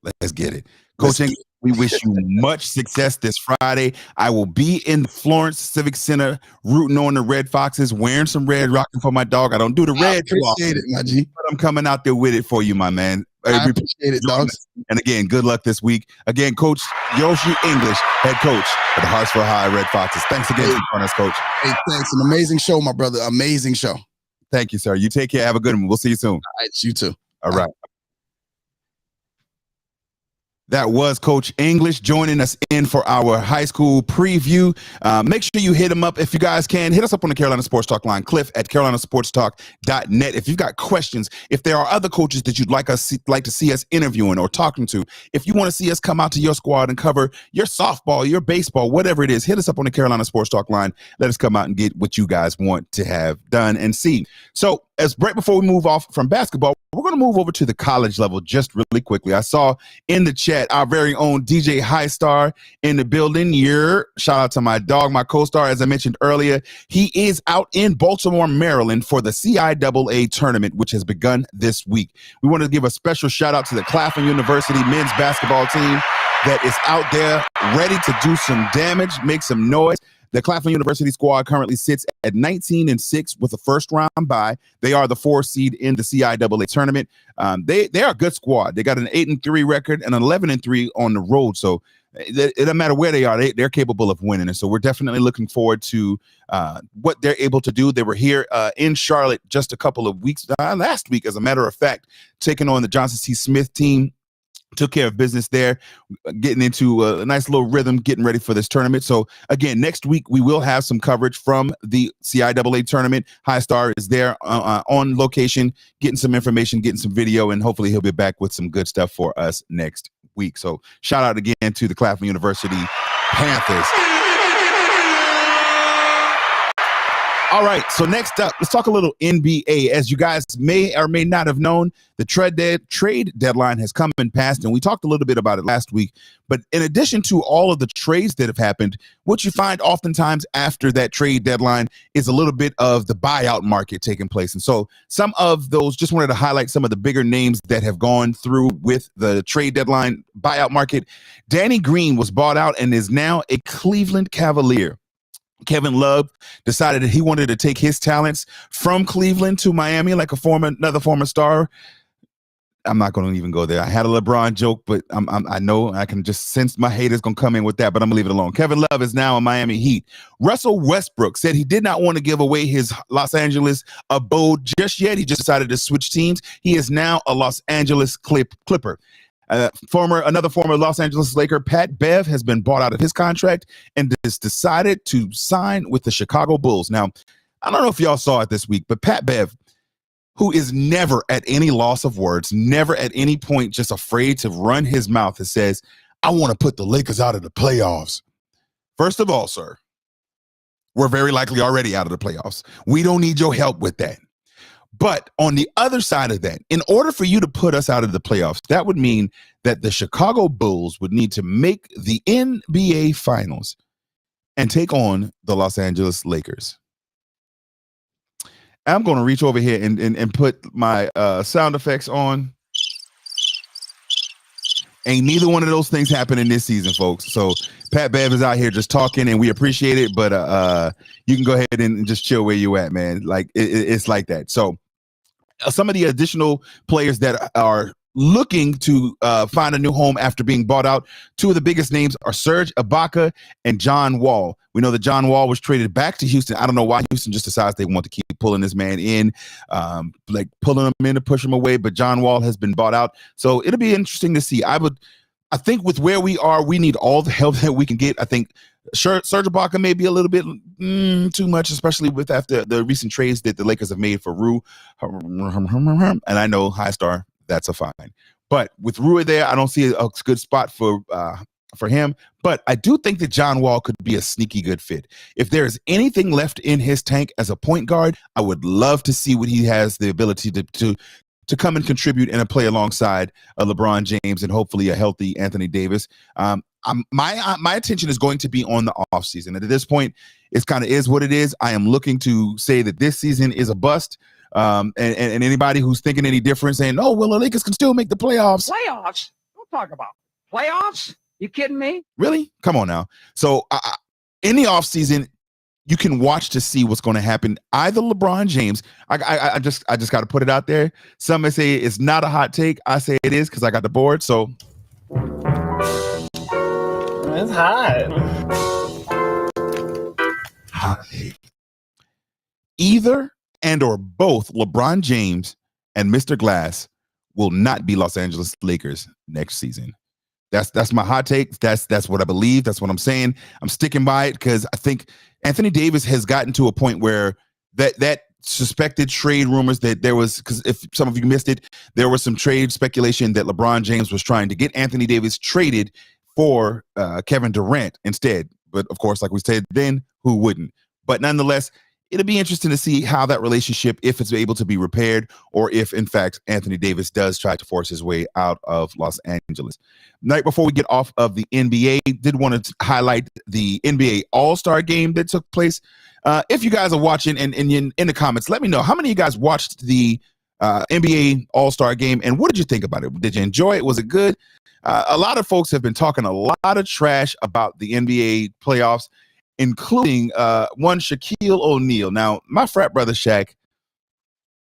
Let's get it. Coach, we wish you much success this Friday. I will be in Florence Civic Center rooting on the Red Foxes, wearing some red, rocking for my dog. I don't do the red too often, appreciate it, my G. but I'm coming out there with it for you, my man. I appreciate it, dogs. And again, good luck this week. Again, Coach Yoshi English, head coach of the Hartsville High Red Foxes. Thanks again for joining us, Coach. Hey, thanks. An amazing show, my brother. Amazing show. Thank you, sir. You take care. Have a good one. We'll see you soon. All right, you too. All right. That was Coach English joining us in for our high school preview. Make sure you hit him up if you guys can. Hit us up on the Carolina Sports Talk line, Cliff at carolinasportstalk.net. If you've got questions, if there are other coaches that you'd like to see us interviewing or talking to, if you want to see us come out to your squad and cover your softball, your baseball, whatever it is, hit us up on the Carolina Sports Talk line. Let us come out and get what you guys want to have done and see. So as right before we move off from basketball, we're going to move over to the college level just really quickly. I saw in the chat our very own DJ Highstar in the building. Shout out to my dog, my co-star. As I mentioned earlier, he is out in Baltimore, Maryland for the CIAA tournament, which has begun this week. We want to give a special shout out to the Claflin University men's basketball team that is out there ready to do some damage, make some noise. The Claflin University squad currently sits at 19-6 with a first round bye. They are the 4 seed in the CIAA tournament. They are a good squad. They got an 8-3 record and an 11-3 on the road. So it doesn't matter where they are. They're capable of winning. And so we're definitely looking forward to what they're able to do. They were here in Charlotte just a couple of weeks, last week, as a matter of fact, taking on the Johnson C. Smith team. Took care of business there, getting into a nice little rhythm, getting ready for this tournament. So again, next week we will have some coverage from the CIAA tournament. Highstar is there on location, getting some information, getting some video, and hopefully he'll be back with some good stuff for us next week. So shout out again to the Claflin University Panthers. All right, so next up, let's talk a little NBA. As you guys may or may not have known, the trade deadline has come and passed, and we talked a little bit about it last week. But in addition to all of the trades that have happened, what you find oftentimes after that trade deadline is a little bit of the buyout market taking place. And so some of those, just wanted to highlight some of the bigger names that have gone through with the trade deadline buyout market. Danny Green was bought out and is now a Cleveland Cavalier. Kevin Love decided that he wanted to take his talents from Cleveland to Miami, like another former star. I'm not going to even go there. I had a LeBron joke, but I know I can just sense my haters going to come in with that, but I'm going to leave it alone. Kevin Love is now in Miami Heat. Russell Westbrook said he did not want to give away his Los Angeles abode just yet. He just decided to switch teams. He is now a Los Angeles Clipper. Another former Los Angeles Laker, Pat Bev, has been bought out of his contract and has decided to sign with the Chicago Bulls. Now, I don't know if y'all saw it this week, but Pat Bev, who is never at any loss of words, never at any point just afraid to run his mouth, and says, I want to put the Lakers out of the playoffs. First of all, sir, we're very likely already out of the playoffs. We don't need your help with that. But on the other side of that, in order for you to put us out of the playoffs, that would mean that the Chicago Bulls would need to make the NBA Finals and take on the Los Angeles Lakers. I'm going to reach over here and put my sound effects on. Ain't neither one of those things happening this season, folks. So Pat Bev is out here just talking, and we appreciate it. But you can go ahead and just chill where you at, man. Like it's like that. So some of the additional players that are looking to find a new home after being bought out, two of the biggest names are Serge Ibaka and John Wall. We know that John Wall was traded back to Houston. I don't know why Houston just decides they want to keep pulling this man in, like pulling him in to push him away. But John Wall has been bought out. So it'll be interesting to see. I think with where we are, we need all the help that we can get. I think Serge Ibaka may be a little bit too much, especially with after the recent trades that the Lakers have made for Rue. And I know Highstar, that's a fine. But with Rui there, I don't see a good spot for him. But I do think that John Wall could be a sneaky good fit. If there is anything left in his tank as a point guard, I would love to see what he has the ability to come and contribute and play alongside LeBron James and hopefully a healthy Anthony Davis. My attention is going to be on the offseason. And at this point, it kind of is what it is. I am looking to say that this season is a bust. And anybody who's thinking any different, saying, "Oh, well, the Lakers can still make the playoffs." Playoffs? Don't talk about playoffs. You kidding me? Really? Come on now. So in the offseason, you can watch to see what's going to happen. Either LeBron James, I just got to put it out there. Some may say it's not a hot take. I say it is because I got the board. So It's hot. Hot take. Either and or both LeBron James and Mr. Glass will not be Los Angeles Lakers next season. That's my hot take. That's what I believe. That's what I'm saying. I'm sticking by it because I think Anthony Davis has gotten to a point where that suspected trade rumors that there was, because if some of you missed it, there was some trade speculation that LeBron James was trying to get Anthony Davis traded for Kevin Durant instead. But of course, like we said then, who wouldn't? But nonetheless, it'll be interesting to see how that relationship, if it's able to be repaired, or if, in fact, Anthony Davis does try to force his way out of Los Angeles. Night before we get off of the NBA, did want to highlight the NBA All-Star game that took place. If you guys are watching and in the comments, let me know how many of you guys watched the NBA All-Star game, and what did you think about it? Did you enjoy it? Was it good? A lot of folks have been talking a lot of trash about the NBA playoffs, including one Shaquille O'Neal. Now, my frat brother Shaq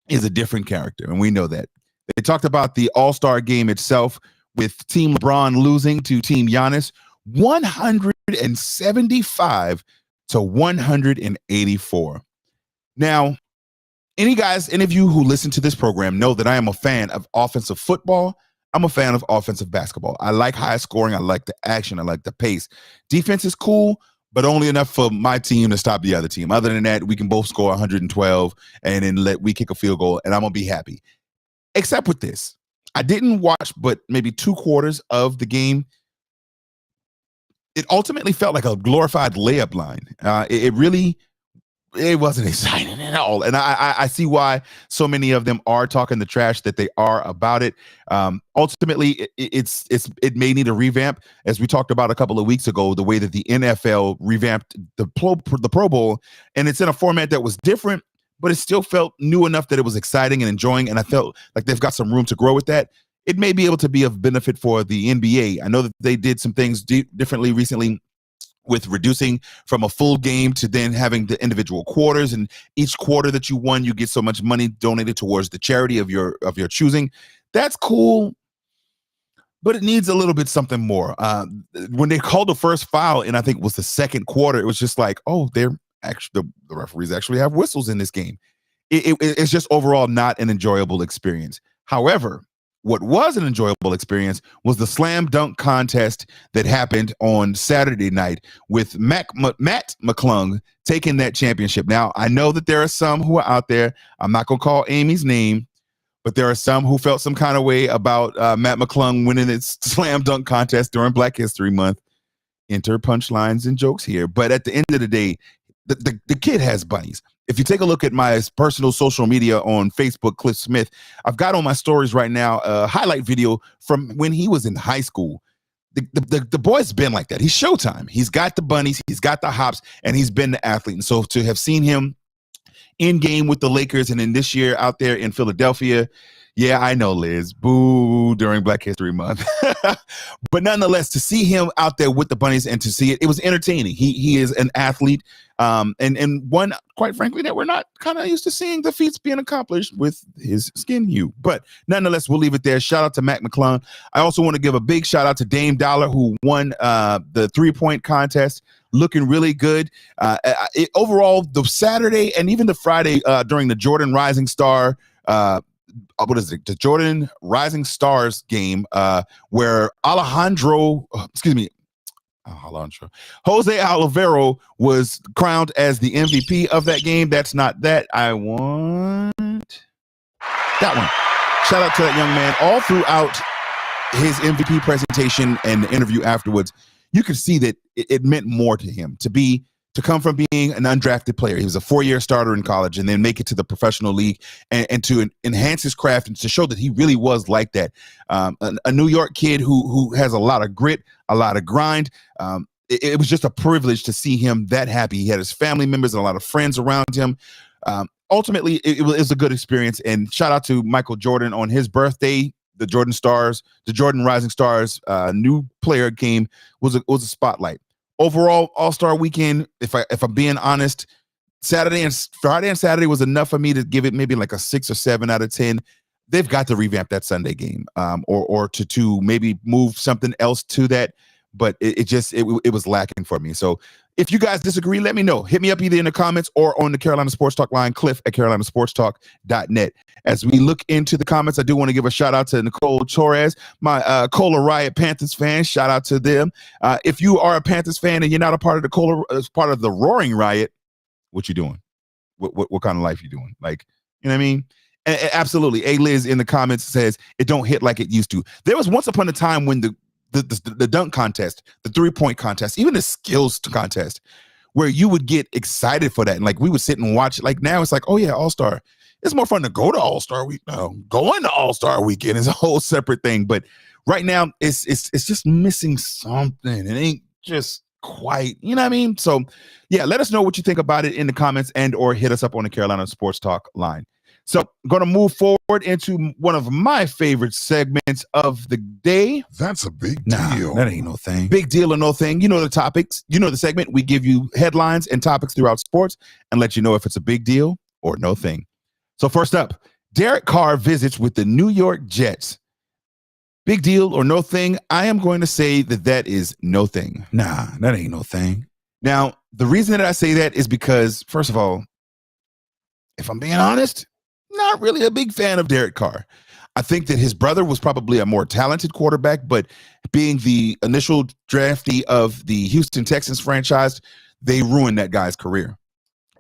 is a different character, and we know that. They talked about the All-Star game itself, with Team LeBron losing to Team Giannis 175 to 184. Now, any of you who listen to this program know that I am a fan of offensive football. I'm a fan of offensive basketball. I like high scoring. I like the action. I like the pace. Defense is cool, but only enough for my team to stop the other team. Other than that, we can both score 112 and then we kick a field goal, and I'm going to be happy. Except with this. I didn't watch but maybe 2 quarters of the game. It ultimately felt like a glorified layup line. It wasn't exciting at all. And I see why so many of them are talking the trash that they are about it. Ultimately, it may need a revamp, as we talked about a couple of weeks ago, the way that the NFL revamped the Pro Bowl, and it's in a format that was different, but it still felt new enough that it was exciting and enjoying, and I felt like they've got some room to grow with that. It may be able to be of benefit for the NBA. I know that they did some things differently recently, with reducing from a full game to then having the individual quarters, and each quarter that you won, you get so much money donated towards the charity of your choosing. That's cool, but it needs a little bit something more. When they called the first foul, and I think it was the second quarter, it was just like, oh, they're actually the referees actually have whistles in this game. It's just overall not an enjoyable experience. However, what was an enjoyable experience was the slam dunk contest that happened on Saturday night, with Matt McClung taking that championship. Now, I know that there are some who are out there, I'm not going to call Amy's name, but there are some who felt some kind of way about Matt McClung winning its slam dunk contest during Black History Month. Enter punchlines and jokes here. But at the end of the day, the kid has bunnies. If you take a look at my personal social media on Facebook, Cliff Smith, I've got on my stories right now a highlight video from when he was in high school. The boy's been like that. He's Showtime. He's got the bunnies, he's got the hops, and he's been the athlete. And so to have seen him in game with the Lakers and then this year out there in Philadelphia, yeah, I know, Liz. Boo during Black History Month. But nonetheless, to see him out there with the bunnies and to see it, it was entertaining. He is an athlete, and one, quite frankly, that we're not kind of used to seeing the feats being accomplished with his skin hue. But nonetheless, we'll leave it there. Shout out to Matt McClung. I also want to give a big shout out to Dame Dollar, who won the 3-point contest, looking really good. Overall, the Saturday and even the Friday during the Jordan Rising Star the Jordan Rising Stars game, where Jose Alvaro was crowned as the MVP of that game. That's not that. I want that one. Shout out to that young man. All throughout his MVP presentation and the interview afterwards, you could see that it meant more to him to come from being an undrafted player. He was a 4-year starter in college and then make it to the professional league and to enhance his craft and to show that he really was like that. A New York kid who has a lot of grit, a lot of grind. It was just a privilege to see him that happy. He had his family members and a lot of friends around him. Ultimately, it was a good experience. And shout out to Michael Jordan on his birthday. The Jordan Rising Stars new player game was a spotlight. Overall, All-Star weekend, if I'm being honest, Friday and Saturday was enough for me to give it maybe like a 6 or 7 out of 10. They've got to revamp that Sunday game, or to maybe move something else to that. But it was lacking for me. So if you guys disagree, let me know. Hit me up either in the comments or on the Carolina Sports Talk line, cliff@carolinasportstalk.net. As we look into the comments, I do want to give a shout out to Nicole Torres, my Cola Riot Panthers fan. Shout out to them. If you are a Panthers fan and you're not a part of part of the Roaring Riot, what you doing? What kind of life you doing? Like, you know what I mean? Absolutely. A Liz in the comments says it don't hit like it used to. There was once upon a time when the dunk contest, the 3-point contest, even the skills contest where you would get excited for that. And like we would sit and watch. Like now it's like, oh yeah, All-Star. It's more fun to go to All-Star Week. No, going to All-Star Weekend is a whole separate thing. But right now it's just missing something. It ain't just quite, you know what I mean? So yeah, let us know what you think about it in the comments and or hit us up on the Carolina Sports Talk line. So I'm going to move forward into one of my favorite segments of the day. That's a big Nah, deal. that ain't no thing. Big deal or no thing. You know the topics. You know the segment. We give you headlines and topics throughout sports and let you know if it's a big deal or no thing. So first up, Derek Carr visits with the New York Jets. Big deal or no thing? I am going to say that is no thing. Nah, that ain't no thing. Now, the reason that I say that is because, first of all, if I'm being honest, not really a big fan of Derek Carr. I think that his brother was probably a more talented quarterback, but being the initial draftee of the Houston Texans franchise, they ruined that guy's career.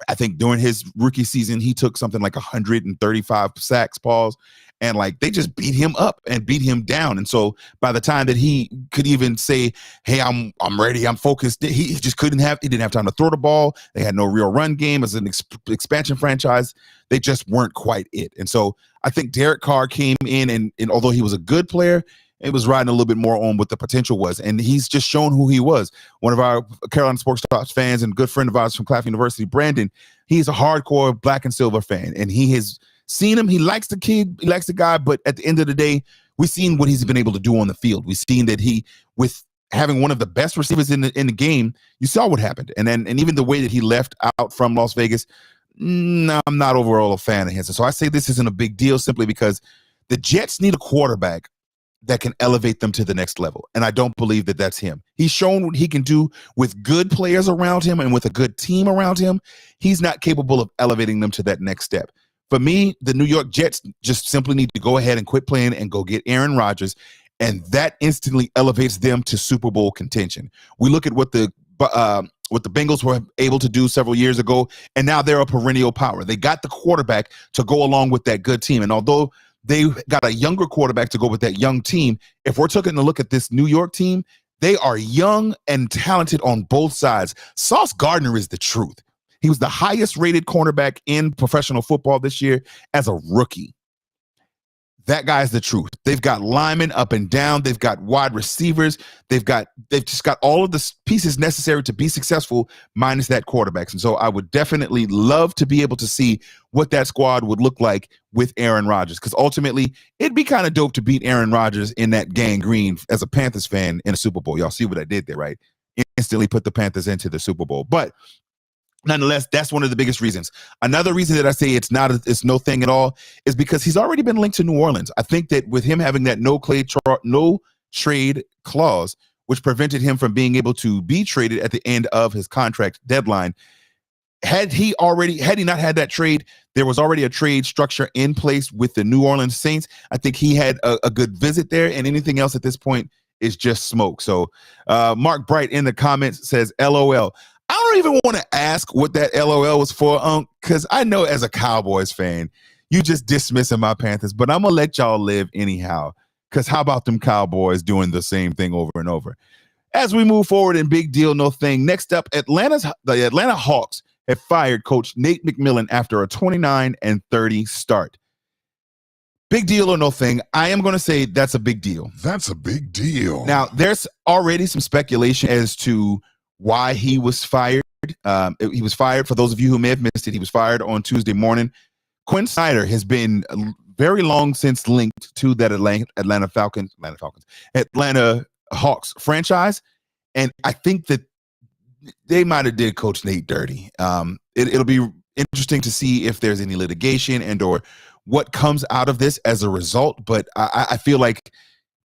I think during his rookie season, he took something like 135 sacks, Pauls, and like they just beat him up and beat him down. And so by the time that he could even say, hey, I'm ready, I'm focused, he just he didn't have time to throw the ball. They had no real run game as an expansion franchise. They just weren't quite it. And so I think Derek Carr came in and although he was a good player, it was riding a little bit more on what the potential was. And he's just shown who he was. One of our Carolina Sports Talk fans and good friend of ours from Claflin University, Brandon, he's a hardcore black and silver fan. And he has seen him. He likes the kid. He likes the guy. But at the end of the day, we've seen what he's been able to do on the field. We've seen that he, with having one of the best receivers in the game, you saw what happened. And even the way that he left out from Las Vegas, no, I'm not overall a fan of his. And so I say this isn't a big deal simply because the Jets need a quarterback that can elevate them to the next level. And I don't believe that that's him. He's shown what he can do with good players around him and with a good team around him. He's not capable of elevating them to that next step. For me, the New York Jets just simply need to go ahead and quit playing and go get Aaron Rodgers. And that instantly elevates them to Super Bowl contention. We look at what the Bengals were able to do several years ago, and now they're a perennial power. They got the quarterback to go along with that good team. And although they got a younger quarterback to go with that young team, if we're taking a look at this New York team, they are young and talented on both sides. Sauce Gardner is the truth. He was the highest rated cornerback in professional football this year as a rookie. That guy's the truth. They've got linemen up and down. They've got wide receivers. They've just got all of the pieces necessary to be successful, minus that quarterbacks. And so I would definitely love to be able to see what that squad would look like with Aaron Rodgers, because ultimately it'd be kind of dope to beat Aaron Rodgers in that gang green as a Panthers fan in a Super Bowl. Y'all see what I did there, right? Instantly put the Panthers into the Super Bowl. But nonetheless, that's one of the biggest reasons. Another reason that I say it's no thing at all is because he's already been linked to New Orleans. I think that with him having that no trade clause, which prevented him from being able to be traded at the end of his contract deadline, had he not had that trade, there was already a trade structure in place with the New Orleans Saints. I think he had a good visit there, and anything else at this point is just smoke. So Mark Bright in the comments says, LOL. I don't even want to ask what that LOL was for, because I know as a Cowboys fan, you just dismissing my Panthers, but I'm going to let y'all live anyhow, because how about them Cowboys doing the same thing over and over? As we move forward in big deal, no thing. Next up, the Atlanta Hawks have fired coach Nate McMillan after a 29-30 start. Big deal or no thing? I am going to say that's a big deal. That's a big deal. Now, there's already some speculation as to why he was fired. He was fired, for those of you who may have missed it, he was fired on Tuesday morning. Quinn Snyder has been very long since linked to that Atlanta Hawks franchise. And I think that they might have did Coach Nate dirty. It'll be interesting to see if there's any litigation and or what comes out of this as a result. But I feel like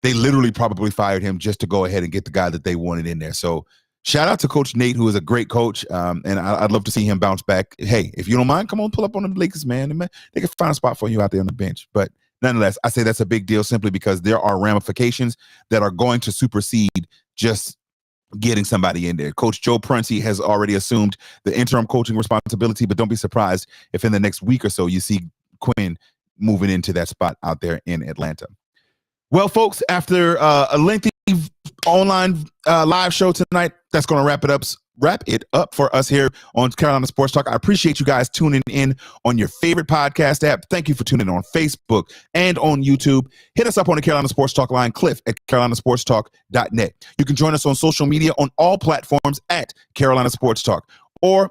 they literally probably fired him just to go ahead and get the guy that they wanted in there. So shout out to Coach Nate, who is a great coach, and I'd love to see him bounce back. Hey, if you don't mind, come on, pull up on the Lakers, man. They can find a spot for you out there on the bench. But nonetheless, I say that's a big deal simply because there are ramifications that are going to supersede just getting somebody in there. Coach Joe Prunty has already assumed the interim coaching responsibility, but don't be surprised if in the next week or so you see Quinn moving into that spot out there in Atlanta. Well, folks, after a lengthy online live show tonight. That's going to wrap it up for us here on Carolina Sports Talk. I appreciate you guys tuning in on your favorite podcast app. Thank you for tuning in on Facebook and on YouTube. Hit us up on the Carolina Sports Talk line, Cliff at carolinasportstalk.net. You can join us on social media on all platforms at Carolina Sports Talk, or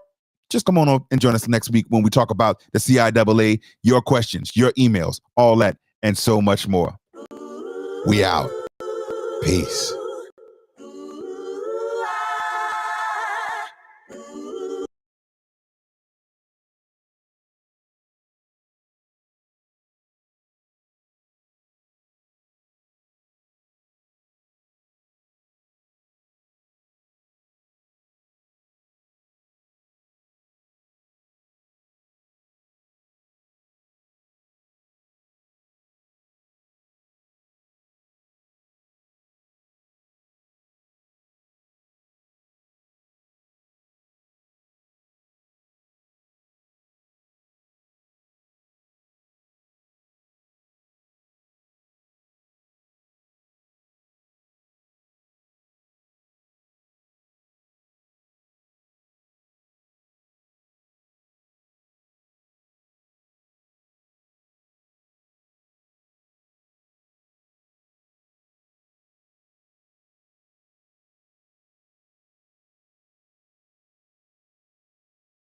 just come on up and join us next week when we talk about the CIAA, your questions, your emails, all that, and so much more. We out. Peace.